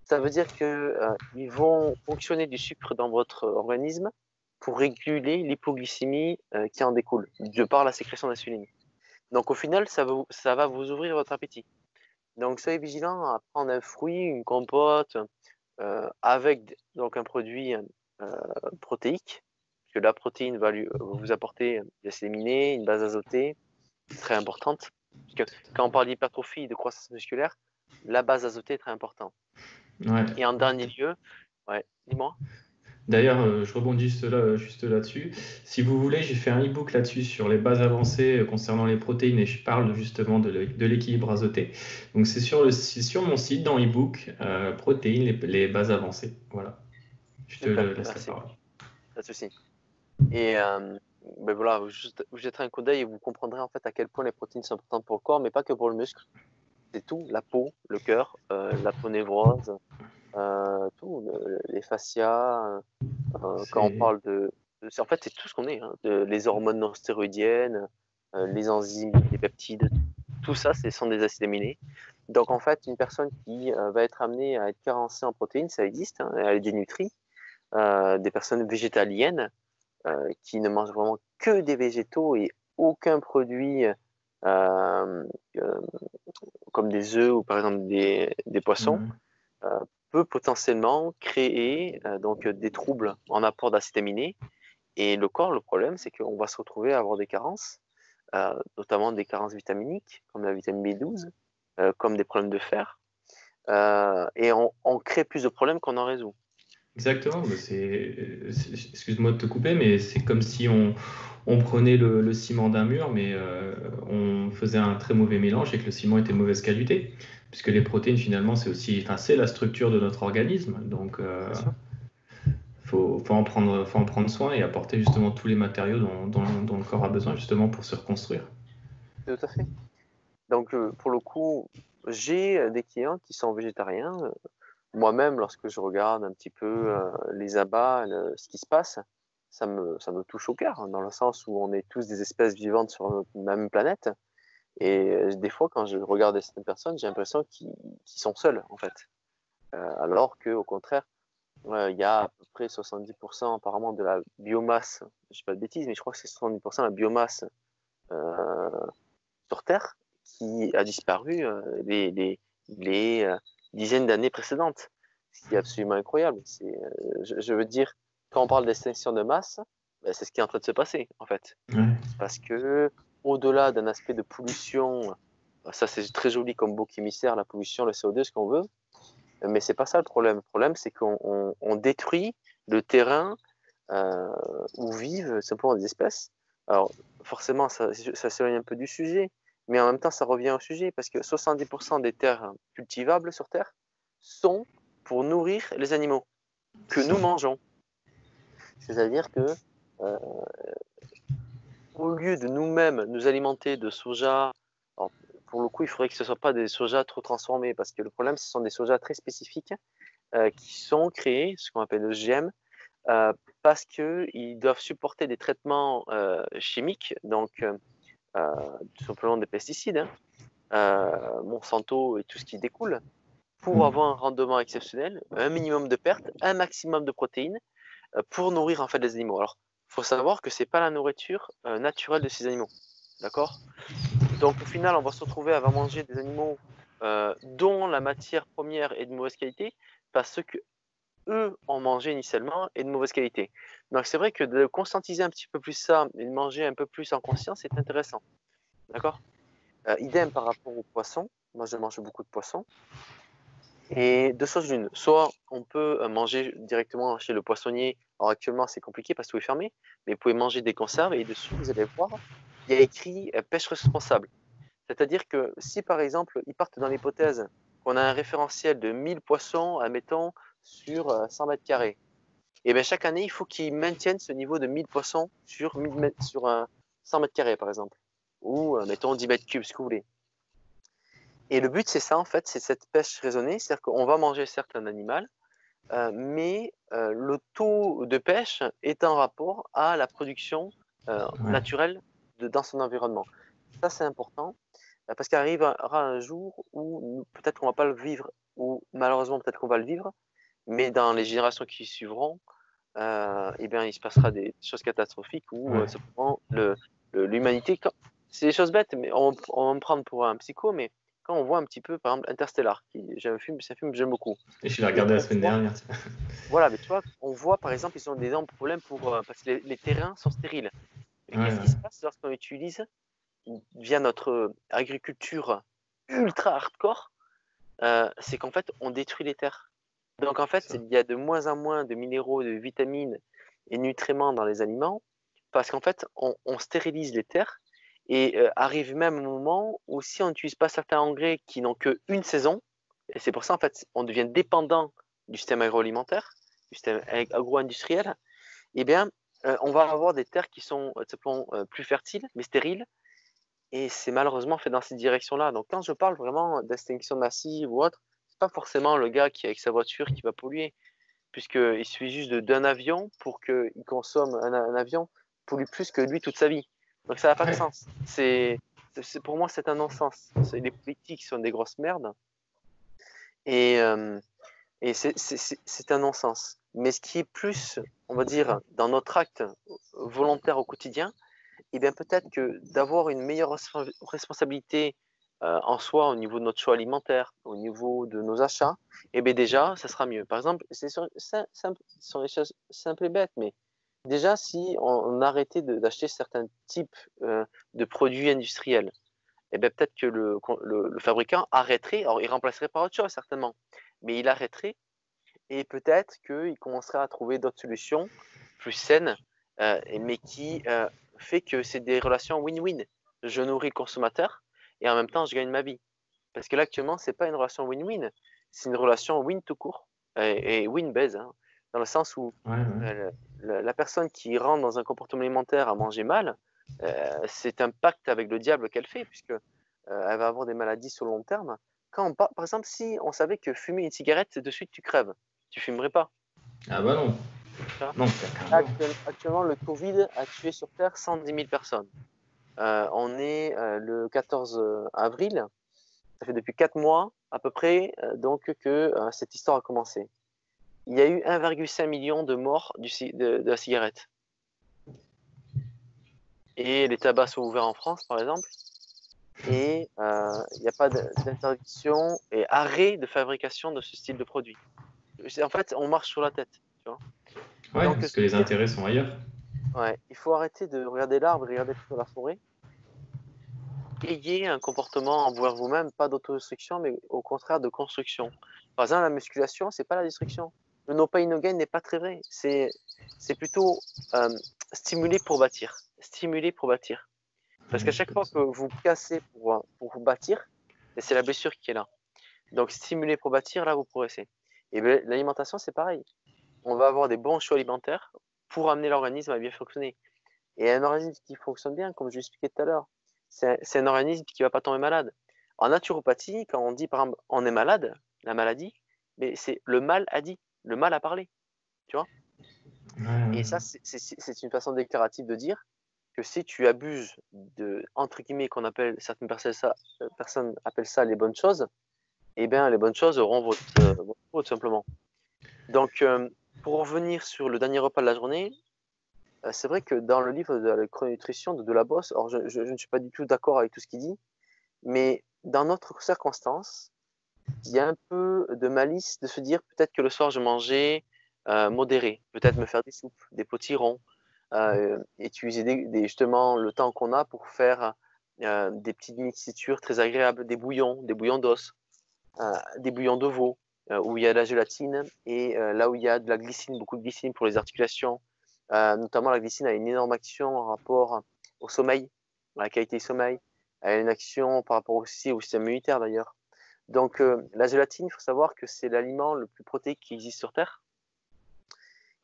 Ça veut dire que ils vont fonctionner du sucre dans votre organisme pour réguler l'hypoglycémie qui en découle, de par la sécrétion d'insuline. Donc, au final, ça va vous ouvrir votre appétit. Donc, soyez vigilant à prendre un fruit, une compote, avec donc un produit protéique, parce que la protéine va vous apporter des acides aminés, une base azotée, très importante. Parce que quand on parle d'hypertrophie et de croissance musculaire, la base azotée est très importante. Ouais. Et en dernier lieu, ouais, dis-moi. D'ailleurs, je rebondis juste là-dessus. Si vous voulez, j'ai fait un e-book là-dessus sur les bases avancées concernant les protéines et je parle justement de l'équilibre azoté. Donc c'est sur mon site dans e-book, protéines, les bases avancées. Voilà. Je te Super, laisse la merci, parole. pas de souci. Et ben voilà, vous jetterez un coup d'œil et vous comprendrez en fait à quel point les protéines sont importantes pour le corps, mais pas que pour le muscle. C'est tout, la peau, le cœur, la peau névrose, tout, les fascias. Quand on C'est parle en fait, c'est tout ce qu'on est, hein, les hormones non stéroïdiennes, les enzymes, les peptides, tout ça, ce sont des acides aminés. Donc en fait, une personne qui va être amenée à être carencée en protéines, ça existe, hein, elle est dénutrie. Des personnes végétaliennes qui ne mangent vraiment que des végétaux et aucun produit euh, euh, comme des œufs ou par exemple des poissons, ouais. euh, peut potentiellement créer donc des troubles en apport d'acides aminés. Et le corps, le problème, c'est qu'on va se retrouver à avoir des carences, notamment des carences vitaminiques, comme la vitamine B12, comme des problèmes de fer. Et on crée plus de problèmes qu'on en résout. Exactement. Excuse-moi de te couper, mais c'est comme si on prenait le ciment d'un mur, mais on faisait un très mauvais mélange et que le ciment était de mauvaise qualité. Puisque les protéines, finalement, c'est la structure de notre organisme. Donc, Bien sûr. faut en prendre soin et apporter justement tous les matériaux dont le corps a besoin justement pour se reconstruire. Tout à fait. Donc, pour le coup, j'ai des clients qui sont végétariens. Moi-même, lorsque je regarde un petit peu les abats, ce qui se passe, ça me touche au cœur, hein, dans le sens où on est tous des espèces vivantes sur la même planète. Et des fois, quand je regarde certaines personnes, j'ai l'impression qu'ils sont seuls, en fait. Alors qu'au contraire, il y a à peu près 70% apparemment de la biomasse, je dis pas de bêtises, mais je crois que c'est 70% de la biomasse euh, sur Terre qui a disparu les dizaines d'années précédentes. Ce qui est absolument incroyable. Je veux dire, quand on parle d'extinction de masse, ben, c'est ce qui est en train de se passer, en fait. Ouais, Parce que, au-delà d'un aspect de pollution, ça c'est très joli comme bouc émissaire, la pollution, le CO2, ce qu'on veut, mais c'est pas ça le problème. Le problème, c'est qu'on détruit le terrain euh, où vivent simplement des espèces. Alors, forcément, ça s'éloigne un peu du sujet, mais en même temps, ça revient au sujet, parce que 70% des terres cultivables sur Terre sont pour nourrir les animaux que c'est nous ça. mangeons. C'est-à-dire que euh, au lieu de nous-mêmes nous alimenter de soja, alors, pour le coup, il faudrait que ce ne soit pas des sojas trop transformés, parce que le problème, ce sont des sojas très spécifiques qui sont créés, ce qu'on appelle le GM, parce qu'ils doivent supporter des traitements chimiques, donc tout simplement des pesticides, Monsanto et tout ce qui découle, pour avoir un rendement exceptionnel, un minimum de pertes, un maximum de protéines, pour nourrir en fait les animaux. Alors, il faut savoir que c'est pas la nourriture naturelle de ces animaux, d'accord? Donc au final, on va se retrouver à manger des animaux dont la matière première est de mauvaise qualité, parce que eux ont mangé initialement est de mauvaise qualité. Donc c'est vrai que de conscientiser un petit peu plus ça et de manger un peu plus en conscience, c'est intéressant, d'accord? Idem par rapport aux poissons. Moi, je mange beaucoup de poissons. Et deux choses l'une. Soit on peut manger directement chez le poissonnier. Alors actuellement, c'est compliqué parce que tout est fermé. Mais vous pouvez manger des conserves et dessus, vous allez voir, il y a écrit pêche responsable. C'est-à-dire que si par exemple, ils partent dans l'hypothèse qu'on a un référentiel de 1000 poissons, admettons, sur 100 mètres carrés, et bien chaque année, il faut qu'ils maintiennent ce niveau de 1000 poissons sur, 100 mètres carrés, par exemple. Ou, mettons, 10 mètres cubes, ce que vous voulez. Et le but, c'est ça, en fait, c'est cette pêche raisonnée. C'est-à-dire qu'on va manger certes un animal, mais le taux de pêche est en rapport à la production naturelle dans son environnement. Ça, c'est important, parce qu'il arrivera un jour où peut-être qu'on ne va pas le vivre, ou malheureusement, peut-être qu'on va le vivre, mais dans les générations qui suivront, eh bien, il se passera des choses catastrophiques où simplement l'humanité, c'est des choses bêtes, mais on va me prendre pour un psycho, mais quand on voit un petit peu, par exemple, Interstellar, c'est un film que j'aime beaucoup. Et je l'ai regardé la semaine dernière. Voilà, mais tu vois, on voit par exemple, ils ont des énormes problèmes parce que les terrains sont stériles. Et qu'est-ce qui se passe lorsqu'on utilise, via notre agriculture ultra hardcore, c'est qu'en fait, on détruit les terres. Donc en fait, il y a de moins en moins de minéraux, de vitamines et nutriments dans les aliments parce qu'en fait, on stérilise les terres et arrive même un moment où si on n'utilise pas certains engrais qui n'ont qu'une saison, et c'est pour ça en fait, on devient dépendant du système agroalimentaire, du système agro-industriel, eh bien, on va avoir des terres qui sont simplement plus fertiles, mais stériles, et c'est malheureusement fait dans cette direction-là. Donc quand je parle vraiment d'extinction massive ou autre, c'est pas forcément le gars qui est avec sa voiture qui va polluer, puisqu'il suffit juste d'un avion pour qu'il consomme un avion pollue plus que lui toute sa vie. Donc ça n'a pas de sens. Pour moi, c'est un non-sens. Les politiques sont des grosses merdes et, c'est un non-sens. Mais ce qui est plus, on va dire, dans notre acte volontaire au quotidien, eh bien peut-être que d'avoir une meilleure responsabilité en soi au niveau de notre choix alimentaire, au niveau de nos achats, eh bien déjà, ça sera mieux. Par exemple, ce sont des choses simples et bêtes, mais déjà, si on arrêtait d'acheter certains types de produits industriels, eh bien peut-être que le fabricant arrêterait, alors il remplacerait par autre chose certainement, mais il arrêterait et peut-être qu'il commencerait à trouver d'autres solutions plus saines, mais qui fait que c'est des relations win-win. Je nourris le consommateur et en même temps, je gagne ma vie. Parce que là, actuellement, ce n'est pas une relation win-win, c'est une relation win tout court et win-base, hein, dans le sens où la personne qui rentre dans un comportement alimentaire à manger mal, c'est un pacte avec le diable qu'elle fait, puisque elle va avoir des maladies sur le long terme. Par exemple, si on savait que fumer une cigarette, c'est de suite tu crèves, tu fumerais pas. Ah bah non. Non, actuellement, le Covid a tué sur Terre 110 000 personnes. On est le 14 avril. Ça fait depuis 4 mois à peu près donc que cette histoire a commencé. Il y a eu 1,5 million de morts de la cigarette. Et les tabacs sont ouverts en France, par exemple. Et il n'y a pas d'interdiction et arrêt de fabrication de ce style de produit. En fait, on marche sur la tête. Tu vois. Ouais, donc, parce que les intérêts sont ailleurs. Ouais, il faut arrêter de regarder l'arbre et regarder plutôt la forêt. Ayez un comportement envers vous-même, pas d'autodestruction, mais au contraire de construction. Par exemple, la musculation, c'est pas la destruction. Le no pain no gain n'est pas très vrai. C'est plutôt stimuler pour bâtir. Stimuler pour bâtir. Parce qu'à chaque fois que vous cassez pour vous bâtir, c'est la blessure qui est là. Donc stimuler pour bâtir, là vous progressez. Et l'alimentation, c'est pareil. On va avoir des bons choix alimentaires pour amener l'organisme à bien fonctionner. Et un organisme qui fonctionne bien, comme je l'expliquais tout à l'heure, c'est un organisme qui ne va pas tomber malade. En naturopathie, quand on dit par exemple on est malade, la maladie, mais c'est le mal a dit, le mal a parlé. Tu vois. Et ça, c'est une façon déclarative de dire que si tu abuses de, entre guillemets, qu'on appelle, certaines personnes appellent ça les bonnes choses, eh bien, les bonnes choses auront votre peau, tout simplement. Donc, pour revenir sur le dernier repas de la journée, c'est vrai que dans le livre de la chrononutrition de Delabosse, alors je ne suis pas du tout d'accord avec tout ce qu'il dit, mais dans notre circonstance, il y a un peu de malice de se dire peut-être que le soir je mangeais modéré, peut-être me faire des soupes, des potirons, utiliser justement le temps qu'on a pour faire des petites mixtures très agréables, des bouillons d'os, des bouillons de veau, où il y a de la gélatine et là où il y a de la glycine, beaucoup de glycine pour les articulations. Notamment la glycine a une énorme action en rapport au sommeil, à la qualité du sommeil. Elle a une action par rapport aussi au système immunitaire d'ailleurs. Donc la gélatine, il faut savoir que c'est l'aliment le plus protéique qui existe sur Terre.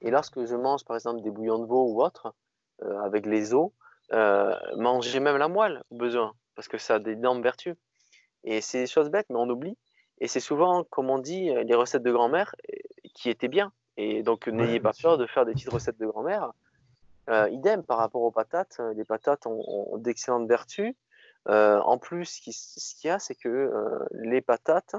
Et lorsque je mange par exemple des bouillons de veau ou autre, avec les os, manger même la moelle au besoin, parce que ça a d'énormes vertus. Et c'est des choses bêtes, mais on oublie. Et c'est souvent, comme on dit, les recettes de grand-mère qui étaient bien. Et donc n'ayez pas peur de faire des petites recettes de grand-mère. Idem par rapport aux patates. Les patates ont d'excellentes vertus. En plus, ce qu'il y a, c'est que les patates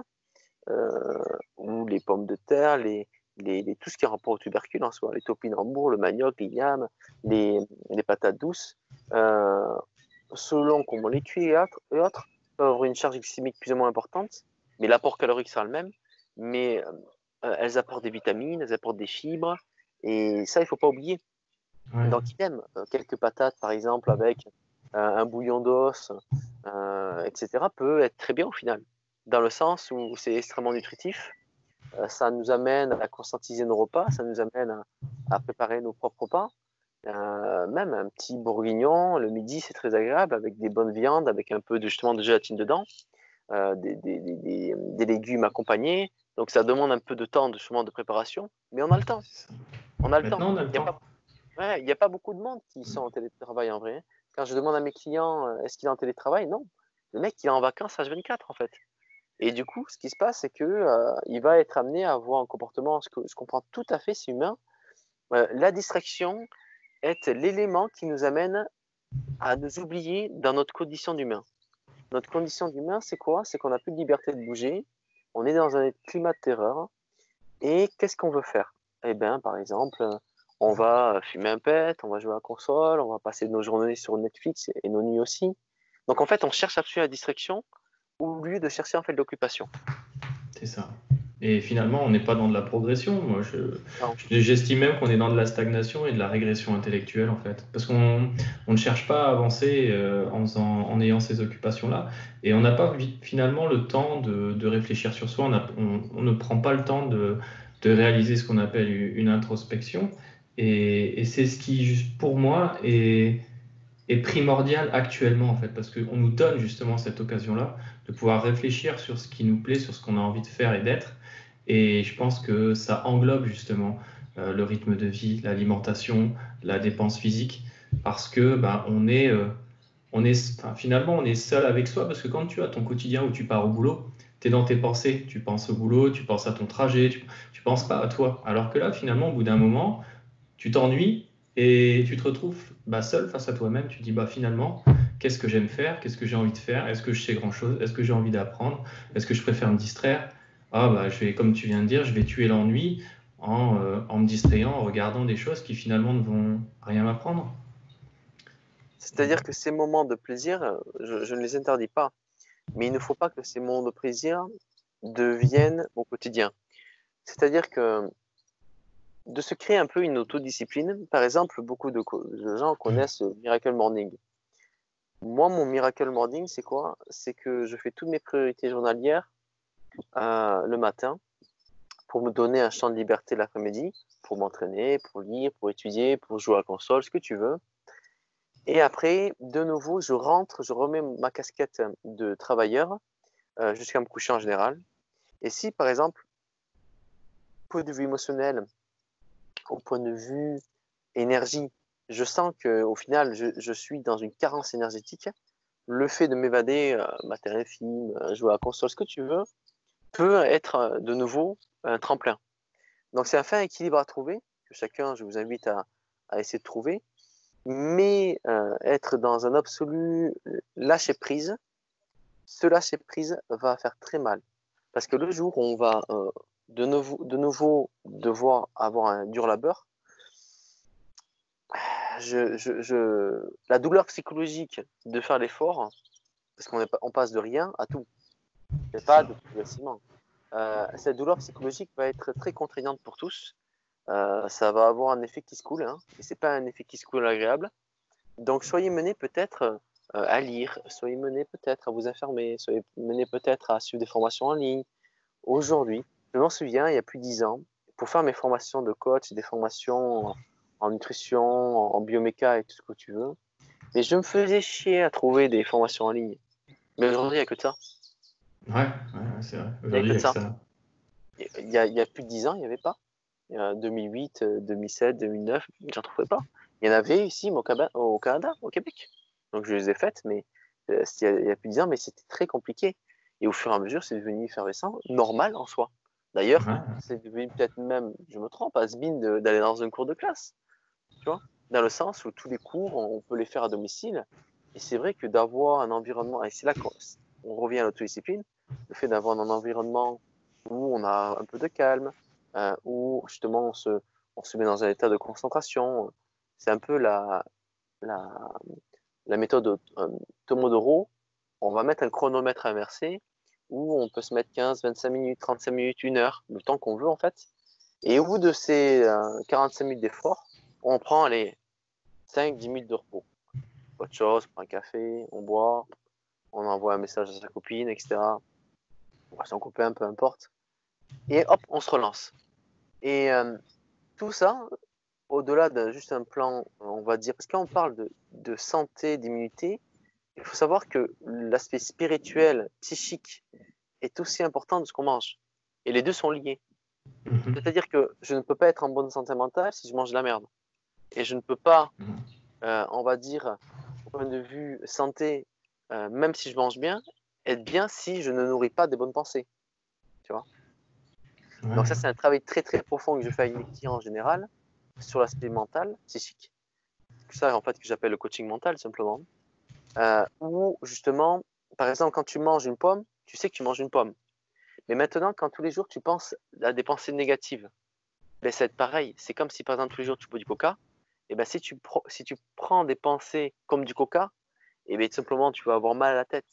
ou les pommes de terre, tout ce qui est rapport au tubercule en soi, les topinambours, le manioc, les yams, les patates douces, selon comment on les cuit et autres, peuvent avoir une charge glycémique plus ou moins importante, mais l'apport calorique sera le même. Mais elles apportent des vitamines, elles apportent des fibres, et ça, il ne faut pas oublier. Ouais. Donc, idem, quelques patates, par exemple, avec un bouillon d'os, etc., peut être très bien au final, dans le sens où c'est extrêmement nutritif. Ça nous amène à conscientiser nos repas, ça nous amène à préparer nos propres repas. Même un petit bourguignon, le midi, c'est très agréable, avec des bonnes viandes, avec un peu justement de gélatine dedans, des légumes accompagnés. Donc ça demande un peu de temps de préparation, mais on a le temps. On a le temps. Maintenant, on a le temps. Il n'y a pas beaucoup de monde qui sont en télétravail en vrai. Quand je demande à mes clients, est-ce qu'il est en télétravail? Non. Le mec, il est en vacances H24 en fait. Et du coup, ce qui se passe, c'est que il va être amené à avoir un comportement, ce que je comprends tout à fait, c'est humain. La distraction est l'élément qui nous amène à nous oublier dans notre condition d'humain. Notre condition d'humain, c'est quoi? C'est qu'on n'a plus de liberté de bouger, on est dans un climat de terreur, et qu'est-ce qu'on veut faire? Eh bien, par exemple, on va fumer un pet, on va jouer à la console, on va passer nos journées sur Netflix et nos nuits aussi. Donc en fait, on cherche absolument la distraction au lieu de chercher en fait l'occupation. C'est ça. Et finalement, on n'est pas dans de la progression. Moi, j'estime même qu'on est dans de la stagnation et de la régression intellectuelle, en fait. Parce qu'on ne cherche pas à avancer en ayant ces occupations-là. Et on n'a pas finalement le temps de réfléchir sur soi. On ne prend pas le temps de réaliser ce qu'on appelle une introspection. Et c'est ce qui, pour moi, est primordial actuellement, en fait. Parce qu'on nous donne justement cette occasion-là de pouvoir réfléchir sur ce qui nous plaît, sur ce qu'on a envie de faire et d'être. Et je pense que ça englobe justement le rythme de vie, l'alimentation, la dépense physique, parce que finalement on est seul avec soi, parce que quand tu as ton quotidien où tu pars au boulot, tu es dans tes pensées, tu penses au boulot, tu penses à ton trajet, tu penses pas à toi. Alors que là, finalement, au bout d'un moment, tu t'ennuies et tu te retrouves seul face à toi-même. Tu te dis finalement, qu'est-ce que j'aime faire? Qu'est-ce que j'ai envie de faire? Est-ce que je sais grand-chose? Est-ce que j'ai envie d'apprendre? Est-ce que je préfère me distraire? Je vais, comme tu viens de dire, je vais tuer l'ennui en me distrayant, en regardant des choses qui finalement ne vont rien m'apprendre. C'est-à-dire que ces moments de plaisir, je ne les interdis pas, mais il ne faut pas que ces moments de plaisir deviennent au quotidien. C'est-à-dire que de se créer un peu une autodiscipline, par exemple, beaucoup de gens connaissent Miracle Morning. Moi, mon Miracle Morning, c'est quoi? C'est que je fais toutes mes priorités journalières le matin pour me donner un champ de liberté l'après-midi, pour m'entraîner, pour lire, pour étudier, pour jouer à la console, ce que tu veux. Et après, de nouveau, je rentre, je remets ma casquette de travailleur jusqu'à me coucher en général. Et si, par exemple, au point de vue émotionnel, au point de vue énergie, je sens qu'au final, je suis dans une carence énergétique, le fait de m'évader, mater un film, jouer à la console, ce que tu veux, peut être de nouveau un tremplin. Donc c'est un fin équilibre à trouver. que chacun, je vous invite à essayer de trouver. Mais être dans un absolu lâcher prise, ce lâcher prise va faire très mal. Parce que le jour où on va de nouveau devoir avoir un dur labeur, la douleur psychologique de faire l'effort, parce qu'on passe de rien à tout, c'est pas de progressivement. Cette douleur psychologique va être très contraignante pour tous. Ça va avoir un effet qui se coule, hein, et c'est pas un effet qui se coule agréable. Donc soyez menés peut-être à lire, soyez menés peut-être à vous informer, soyez menés peut-être à suivre des formations en ligne. Aujourd'hui, je m'en souviens, il y a plus de 10 ans, pour faire mes formations de coach, des formations en nutrition, en bioméca et tout ce que tu veux, mais je me faisais chier à trouver des formations en ligne. Mais aujourd'hui, il n'y a que de ça. Ouais, c'est vrai. Il n'y a Aujourd'hui, que il y de a que ça. ça. Il y a plus de 10 ans, il n'y avait pas. 2008, 2007, 2009, j'en trouvais pas. Il y en avait ici au Canada, au Québec. Donc je les ai faites, mais il y a plus de 10 ans, mais c'était très compliqué. Et au fur et à mesure, c'est devenu effervescent, normal en soi. D'ailleurs, Ouais. c'est devenu peut-être même, je me trompe, has-been d'aller dans un cours de classe. Tu vois, dans le sens où tous les cours, on peut les faire à domicile. Et c'est vrai que d'avoir un environnement, et c'est là qu'on revient à l'autodiscipline, le fait d'avoir un environnement où on a un peu de calme, où justement on se met dans un état de concentration. C'est un peu la, la méthode Tomodoro. On va mettre un chronomètre inversé où on peut se mettre 15, 25 minutes, 35 minutes, 1 heure, le temps qu'on veut en fait. Et au bout de ces 45 minutes d'effort, on prend les 5-10 minutes de repos. Autre chose, on prend un café, on boit, on envoie un message à sa copine, etc. Ou à son copain, peu importe. Et hop, on se relance. Et tout ça, au-delà de juste un plan, on va dire, parce que quand on parle de santé, d'immunité, il faut savoir que l'aspect spirituel, psychique, est aussi important de ce qu'on mange. Et les deux sont liés. Mhm. C'est-à-dire que je ne peux pas être en bonne santé mentale si je mange de la merde. Et je ne peux pas, on va dire, au point de vue santé, même si je mange bien, être bien si je ne nourris pas des bonnes pensées. Tu vois. Ouais. Donc ça, c'est un travail très très profond que je fais avec mes clients en général sur l'aspect mental, psychique. C'est ça en fait que j'appelle le coaching mental simplement. Où justement, par exemple, quand tu manges une pomme, tu sais que tu manges une pomme. Mais maintenant, quand tous les jours tu penses à des pensées négatives, ben, c'est pareil. C'est comme si par exemple tous les jours tu bois du coca. Et ben si tu prends des pensées comme du coca, et bien tout simplement tu vas avoir mal à la tête,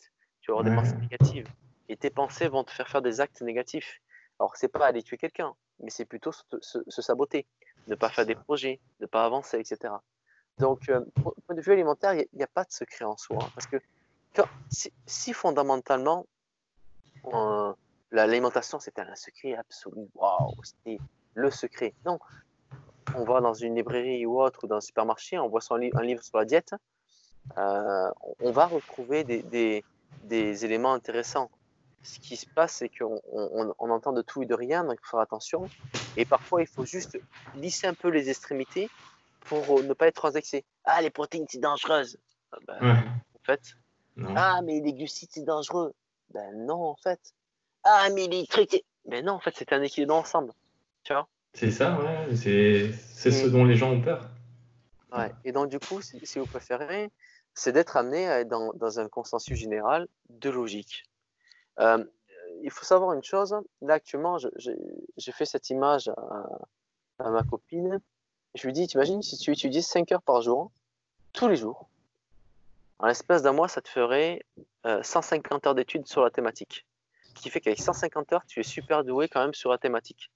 tu vas avoir des pensées Ouais. négatives, et tes pensées vont te faire des actes négatifs. Alors c'est pas aller tuer quelqu'un, mais c'est plutôt se saboter, ne pas faire des projets, ne pas avancer, etc. Donc, point de vue alimentaire, il n'y a pas de secret en soi, hein, parce que si fondamentalement l'alimentation c'était un secret absolu, waouh, c'était le secret. Non, on va dans une librairie ou autre, ou dans un supermarché, on voit un livre sur la diète, on va retrouver des éléments intéressants. Ce qui se passe, c'est qu'on entend de tout et de rien, donc il faut faire attention. Et parfois, il faut juste lisser un peu les extrémités pour ne pas être transexé. Ah, les protéines, c'est dangereuse. Ben, Ouais. non, en fait. Non. Ah, mais les glucides, c'est dangereux. Ben non, en fait. Ah, mais les trucs. Ben non, en fait, c'est un équilibre ensemble. Tu vois. C'est ça, ouais. C'est ce Et, dont les gens ont peur. ouais. Et donc, du coup, si vous préférez, c'est d'être amené à être dans un consensus général de logique. Euh, il faut savoir une chose, là actuellement, j'ai fait cette image à ma copine. Je lui dis, t'imagines si tu étudies 5 heures par jour, tous les jours, en l'espace d'un mois, ça te ferait 150 heures d'études sur la thématique. Ce qui fait qu'avec 150 heures, tu es super doué quand même sur la thématique.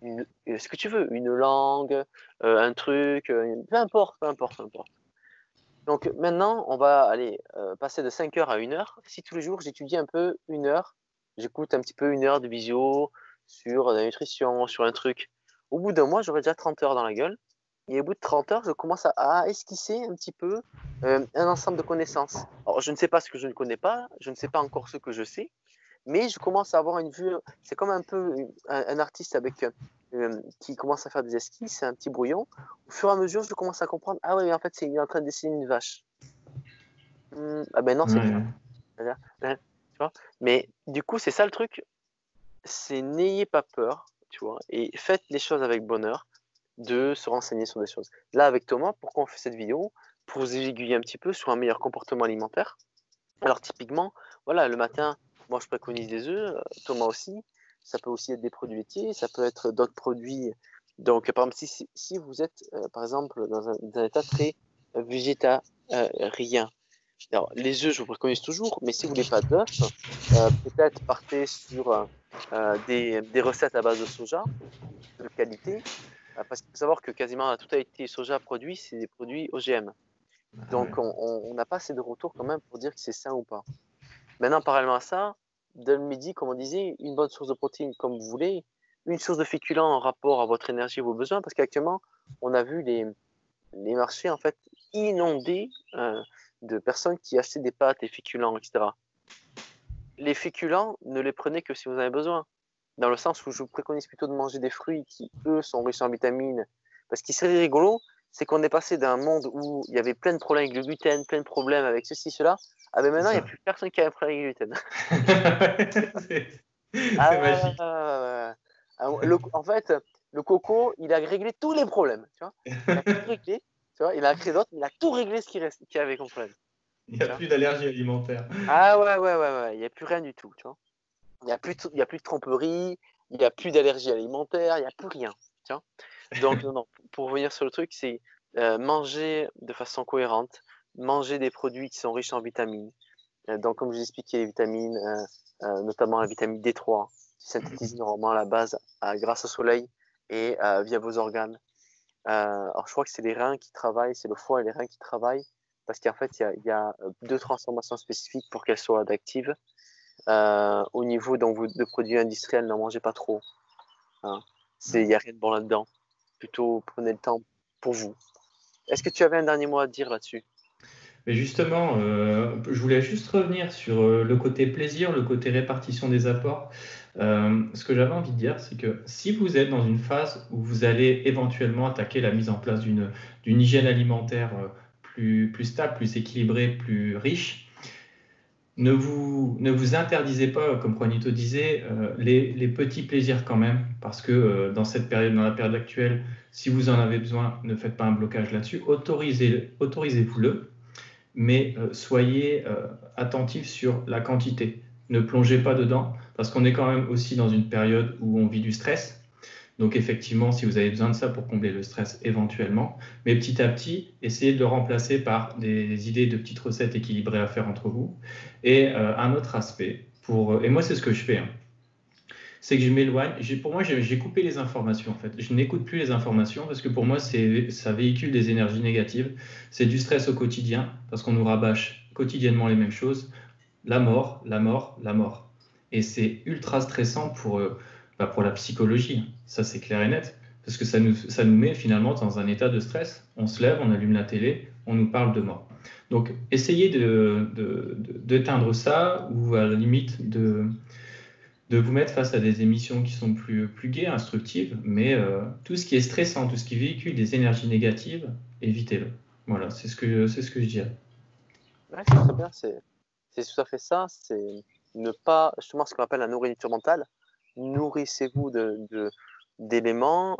Ce que tu veux, une langue, un truc, peu importe, peu importe, peu importe. Donc maintenant, on va aller passer de 5 heures à 1 heure. Si tous les jours, j'étudie un peu 1 heure, j'écoute un petit peu 1 heure de visio sur la nutrition, sur un truc. Au bout d'un mois, j'aurai déjà 30 heures dans la gueule. Et au bout de 30 heures, je commence à esquisser un petit peu un ensemble de connaissances. Alors, je ne sais pas ce que je ne connais pas, je ne sais pas encore ce que je sais, mais je commence à avoir une vue. C'est comme un peu un artiste qui commence à faire des esquisses, c'est un petit brouillon. Au fur et à mesure, je commence à comprendre. Ah ouais, mais en fait, il est en train de dessiner une vache. Ah ben non, c'est Ouais. pas. Tu vois. Mais du coup, c'est ça le truc. C'est n'ayez pas peur, tu vois, et faites les choses avec bonheur. de se renseigner sur des choses. Là, avec Thomas, pourquoi on fait cette vidéo? Pour vous aiguiller un petit peu sur un meilleur comportement alimentaire. Alors typiquement, voilà, le matin, moi je préconise des œufs, Thomas aussi. Ça peut aussi être des produits laitiers, ça peut être d'autres produits. Donc, par exemple, si vous êtes, par exemple, dans un état très végétarien, alors les œufs, je vous préconise toujours, mais si vous voulez pas d'œufs, peut-être partez sur des recettes à base de soja de qualité, parce qu'il faut savoir que quasiment la totalité du soja produit, c'est des produits OGM. Donc, on n'a pas assez de retours quand même pour dire que c'est sain ou pas. Maintenant, parallèlement à ça, dès le midi, comme on disait, une bonne source de protéines comme vous voulez, une source de féculents en rapport à votre énergie et vos besoins, parce qu'actuellement, on a vu les marchés en fait inondés de personnes qui achetaient des pâtes et féculents, etc. Les féculents, ne les prenez que si vous en avez besoin. Dans le sens où je vous préconise plutôt de manger des fruits qui, eux, sont riches en vitamines. Parce qu'il serait rigolo, c'est qu'on est passé d'un monde où il y avait plein de problèmes avec le gluten, plein de problèmes avec ceci, cela. Ah ben maintenant, il n'y a plus personne qui a un problème avec le gluten. C'est magique. En fait, le coco, il a réglé tous les problèmes. Tu vois, il a tout réglé. Tu vois, il a créé d'autres, mais il a tout réglé ce qu'il y avait comme problème. Il n'y a plus d'allergie alimentaire. Ah ouais. Il n'y a plus rien du tout. Tu vois. Il n'y a plus de tromperie, il n'y a plus d'allergie alimentaire, il n'y a plus rien. Tiens. Donc, non, pour revenir sur le truc, c'est manger de façon cohérente, manger des produits qui sont riches en vitamines. Donc, comme je vous expliquais, les vitamines, notamment la vitamine D3, qui synthétise normalement à la base grâce au soleil et via vos organes. Alors, je crois que c'est les reins qui travaillent, c'est le foie et les reins qui travaillent, parce qu'en fait, il y a deux transformations spécifiques pour qu'elles soient actives. Au niveau de produits industriels, n'en mangez pas trop. Hein. Il n'y a rien de bon là-dedans. Plutôt prenez le temps pour vous. Est-ce que tu avais un dernier mot à dire là-dessus? Mais justement, je voulais juste revenir sur le côté plaisir, le côté répartition des apports. Ce que j'avais envie de dire, c'est que si vous êtes dans une phase où vous allez éventuellement attaquer la mise en place d'une hygiène alimentaire plus stable, plus équilibrée, plus riche, ne vous interdisez pas, comme Juanito disait, les petits plaisirs quand même, parce que dans la période actuelle, si vous en avez besoin, ne faites pas un blocage là-dessus, autorisez-vous-le, mais soyez attentifs sur la quantité. Ne plongez pas dedans, parce qu'on est quand même aussi dans une période où on vit du stress. Donc effectivement, si vous avez besoin de ça pour combler le stress éventuellement, mais petit à petit, essayez de le remplacer par des idées de petites recettes équilibrées à faire entre vous. Et un autre aspect, et moi c'est ce que je fais, hein, c'est que je m'éloigne. Pour moi, j'ai coupé les informations en fait. Je n'écoute plus les informations parce que pour moi, ça véhicule des énergies négatives. C'est du stress au quotidien parce qu'on nous rabâche quotidiennement les mêmes choses. La mort, la mort, la mort. Et c'est ultra stressant pour la psychologie. Ça, c'est clair et net. Parce que ça nous met finalement dans un état de stress. On se lève, on allume la télé, on nous parle de mort. Donc, essayez d'éteindre ça ou à la limite de vous mettre face à des émissions qui sont plus gaies, instructives, mais tout ce qui est stressant, tout ce qui véhicule des énergies négatives, évitez-le. Voilà, c'est ce que je dirais. Ouais, c'est très bien, c'est tout à fait ça. C'est ne pas, justement, ce qu'on appelle la nourriture mentale. Nourrissez-vous d'éléments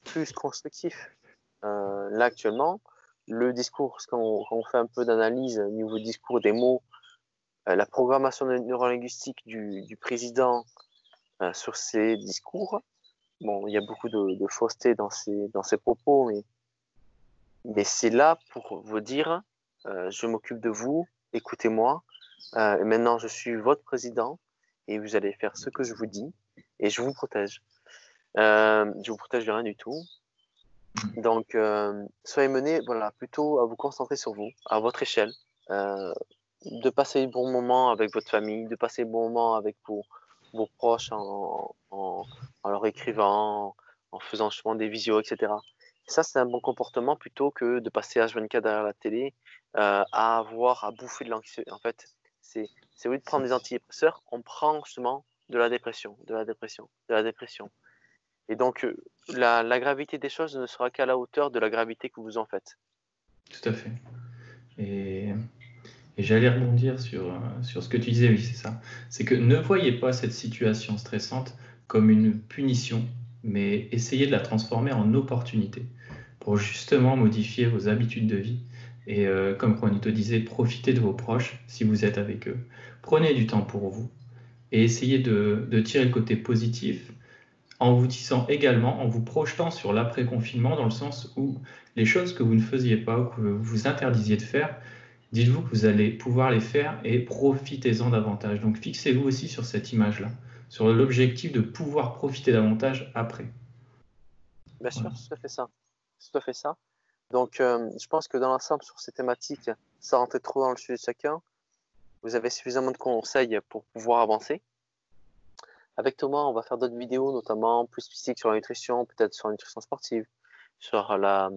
plus constructifs. Là, actuellement, le discours, quand on fait un peu d'analyse au niveau du discours des mots, la programmation neurolinguistique du président sur ses discours, bon, il y a beaucoup de fausseté dans ses propos, mais c'est là pour vous dire, je m'occupe de vous, écoutez-moi, et maintenant je suis votre président, et vous allez faire ce que je vous dis, et je vous protège. Je vous protège de rien du tout. Donc, soyez menés, voilà, plutôt à vous concentrer sur vous, à votre échelle, de passer de bons moments avec votre famille, de passer de bons moments avec vos proches en leur écrivant, en faisant justement des visios, etc. Ça, c'est un bon comportement plutôt que de passer H24 derrière la télé, à bouffer de l'anxiété. En fait, c'est au lieu de prendre des antidépresseurs, on prend justement de la dépression. Et donc, la gravité des choses ne sera qu'à la hauteur de la gravité que vous en faites. Tout à fait. Et j'allais rebondir sur ce que tu disais, oui, c'est ça. C'est que ne voyez pas cette situation stressante comme une punition, mais essayez de la transformer en opportunité pour justement modifier vos habitudes de vie. Et comme Juanito disait, profitez de vos proches si vous êtes avec eux. Prenez du temps pour vous et essayez de tirer le côté positif en vous disant également, en vous projetant sur l'après-confinement, dans le sens où les choses que vous ne faisiez pas ou que vous vous interdisiez de faire, dites-vous que vous allez pouvoir les faire et profitez-en davantage. Donc fixez-vous aussi sur cette image-là, sur l'objectif de pouvoir profiter davantage après. Bien sûr, Voilà. c'est tout à fait ça. C'est tout à fait ça. Donc, je pense que dans l'ensemble, sur ces thématiques, sans rentrer trop dans le sujet de chacun, vous avez suffisamment de conseils pour pouvoir avancer. Avec Thomas, on va faire d'autres vidéos, notamment plus spécifiques sur la nutrition, peut-être sur la nutrition sportive, sur la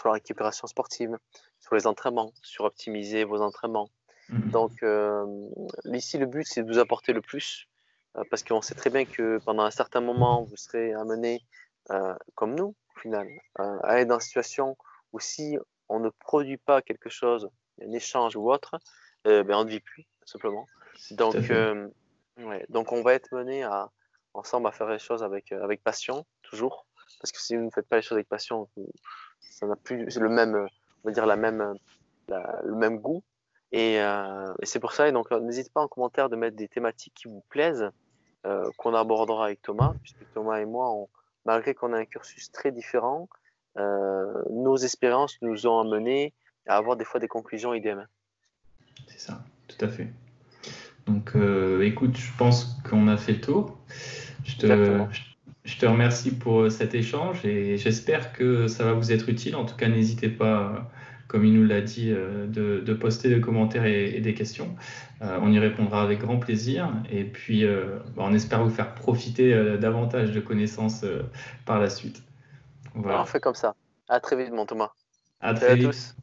récupération sportive, sur les entraînements, sur optimiser vos entraînements. Donc, ici, le but, c'est de vous apporter le plus, parce qu'on sait très bien que pendant un certain moment, vous serez amené, comme nous, au final, à être dans une situation où si on ne produit pas quelque chose, un échange ou autre, on ne vit plus, tout simplement. Tout à Donc, fait. ouais, donc on va être mené ensemble à faire les choses avec passion, toujours. Parce que si vous ne faites pas les choses avec passion, ça n'a plus le même, on va dire le même goût. Et c'est pour ça. Et donc, n'hésitez pas en commentaire de mettre des thématiques qui vous plaisent, qu'on abordera avec Thomas, puisque Thomas et moi, malgré qu'on a un cursus très différent, nos expériences nous ont amenés à avoir des fois des conclusions idem. C'est ça, tout à fait. Donc, écoute, je pense qu'on a fait le tour. Je te, Exactement. je te remercie pour cet échange et j'espère que ça va vous être utile. En tout cas, n'hésitez pas, comme il nous l'a dit, de poster des commentaires et des questions. On y répondra avec grand plaisir. Et puis, on espère vous faire profiter davantage de connaissances par la suite. Alors, on Voilà. fait comme ça. À très vite, mon Thomas. À Salut très à vite. tous.